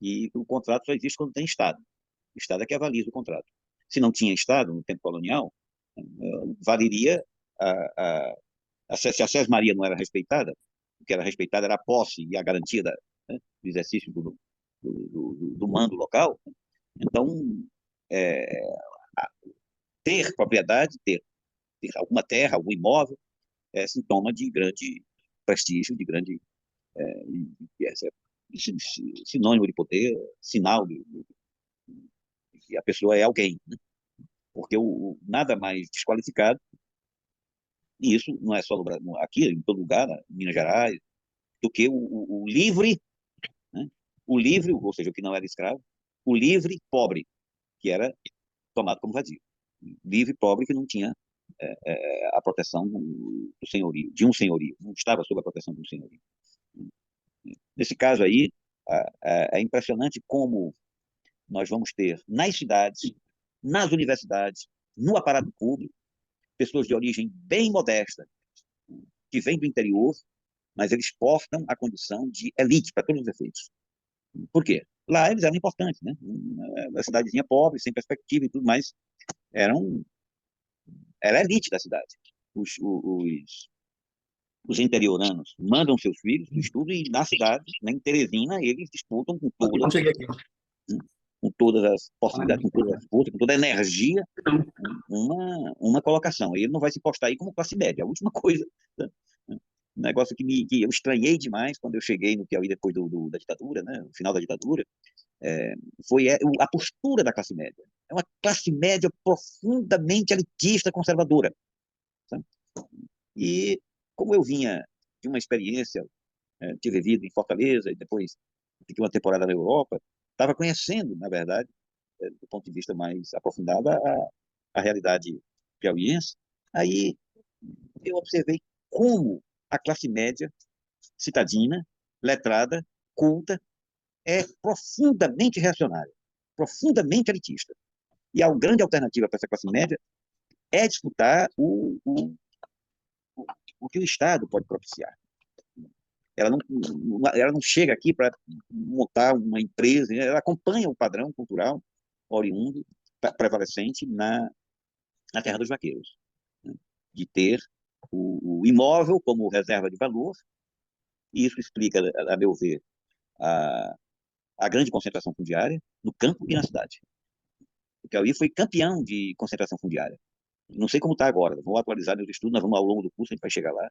E o contrato só existe quando tem Estado. O Estado é que avaliza o contrato. Se não tinha Estado no tempo colonial, valeria se a Sesmaria não era respeitada, o que era respeitada era a posse e a garantia né, do exercício do mando local. Então, é, ter propriedade, ter alguma terra, algum imóvel, é sintoma de grande prestígio, de grande sinônimo de poder, sinal de que a pessoa é alguém, né? Porque nada mais desqualificado, e isso não é só no Brasil, aqui, em todo lugar, em Minas Gerais, do que o livre, né? O livre, ou seja, o que não era escravo, o livre pobre, que era tomado como vazio. Livre pobre que não tinha a proteção do senhorio, de um senhorio, não estava sob a proteção de um senhorio. Nesse caso aí, é impressionante como nós vamos ter nas cidades, nas universidades, no aparato público, pessoas de origem bem modesta, que vêm do interior, mas eles portam a condição de elite para todos os efeitos. Por quê? Lá eles eram importantes, né? Uma cidadezinha pobre, sem perspectiva e tudo mais, era a elite da cidade. Os interioranos mandam seus filhos para o estudo e na cidade, em Teresina, eles disputam com todas as possibilidades, com todas as forças, com toda a energia, uma colocação. Ele não vai se postar aí como classe média. A última coisa, né? Um negócio que eu estranhei demais quando eu cheguei no Piauí depois da ditadura, né? No final da ditadura, foi a postura da classe média. É uma classe média profundamente elitista, conservadora. Sabe? E como eu vinha de uma experiência, tive vivido em Fortaleza e depois fiquei uma temporada na Europa, estava conhecendo, na verdade, do ponto de vista mais aprofundado, a realidade piauiense. Aí eu observei como a classe média citadina, letrada, culta, é profundamente reacionária, profundamente elitista. E a grande alternativa para essa classe média é disputar o que o Estado pode propiciar. Ela não chega aqui para montar uma empresa, ela acompanha o padrão cultural oriundo, prevalecente na terra dos vaqueiros, né? De ter o imóvel como reserva de valor, e isso explica, a meu ver, a grande concentração fundiária no campo e na cidade. O Piauí foi campeão de concentração fundiária. Não sei como está agora, vou atualizar meus estudos, nós vamos ao longo do curso, a gente vai chegar lá,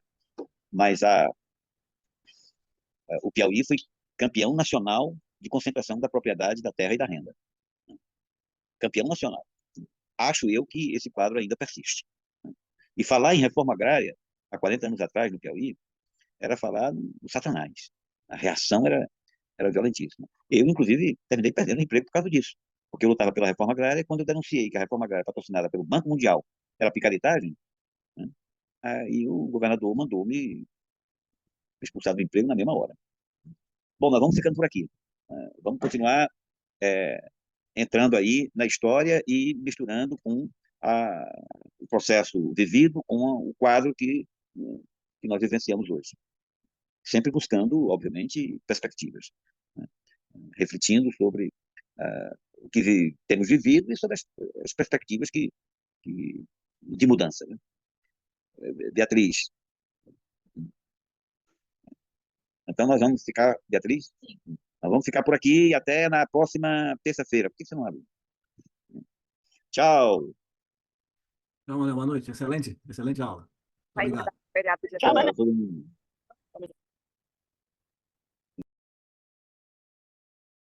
mas o Piauí foi campeão nacional de concentração da propriedade, da terra e da renda. Campeão nacional. Acho eu que esse quadro ainda persiste. E falar em reforma agrária, há 40 anos atrás, no Piauí, era falar do Satanás. A reação era violentíssima. Eu, inclusive, terminei perdendo o emprego por causa disso. Porque eu lutava pela reforma agrária e quando eu denunciei que a reforma agrária patrocinada pelo Banco Mundial era picaretagem, né, aí o governador mandou me expulsar do emprego na mesma hora. Bom, nós vamos ficando por aqui. Vamos continuar entrando aí na história e misturando com o processo vivido com o quadro que nós vivenciamos hoje. Sempre buscando, obviamente, perspectivas, né? Refletindo sobre o que temos vivido e sobre as perspectivas de mudança, né? Beatriz, então nós vamos ficar, Beatriz? Nós vamos ficar por aqui até na próxima terça-feira. Por que você não abre? Tchau. Então, boa noite. Excelente, excelente aula. Vai, Obrigado. obrigado, Tchau, todo mundo.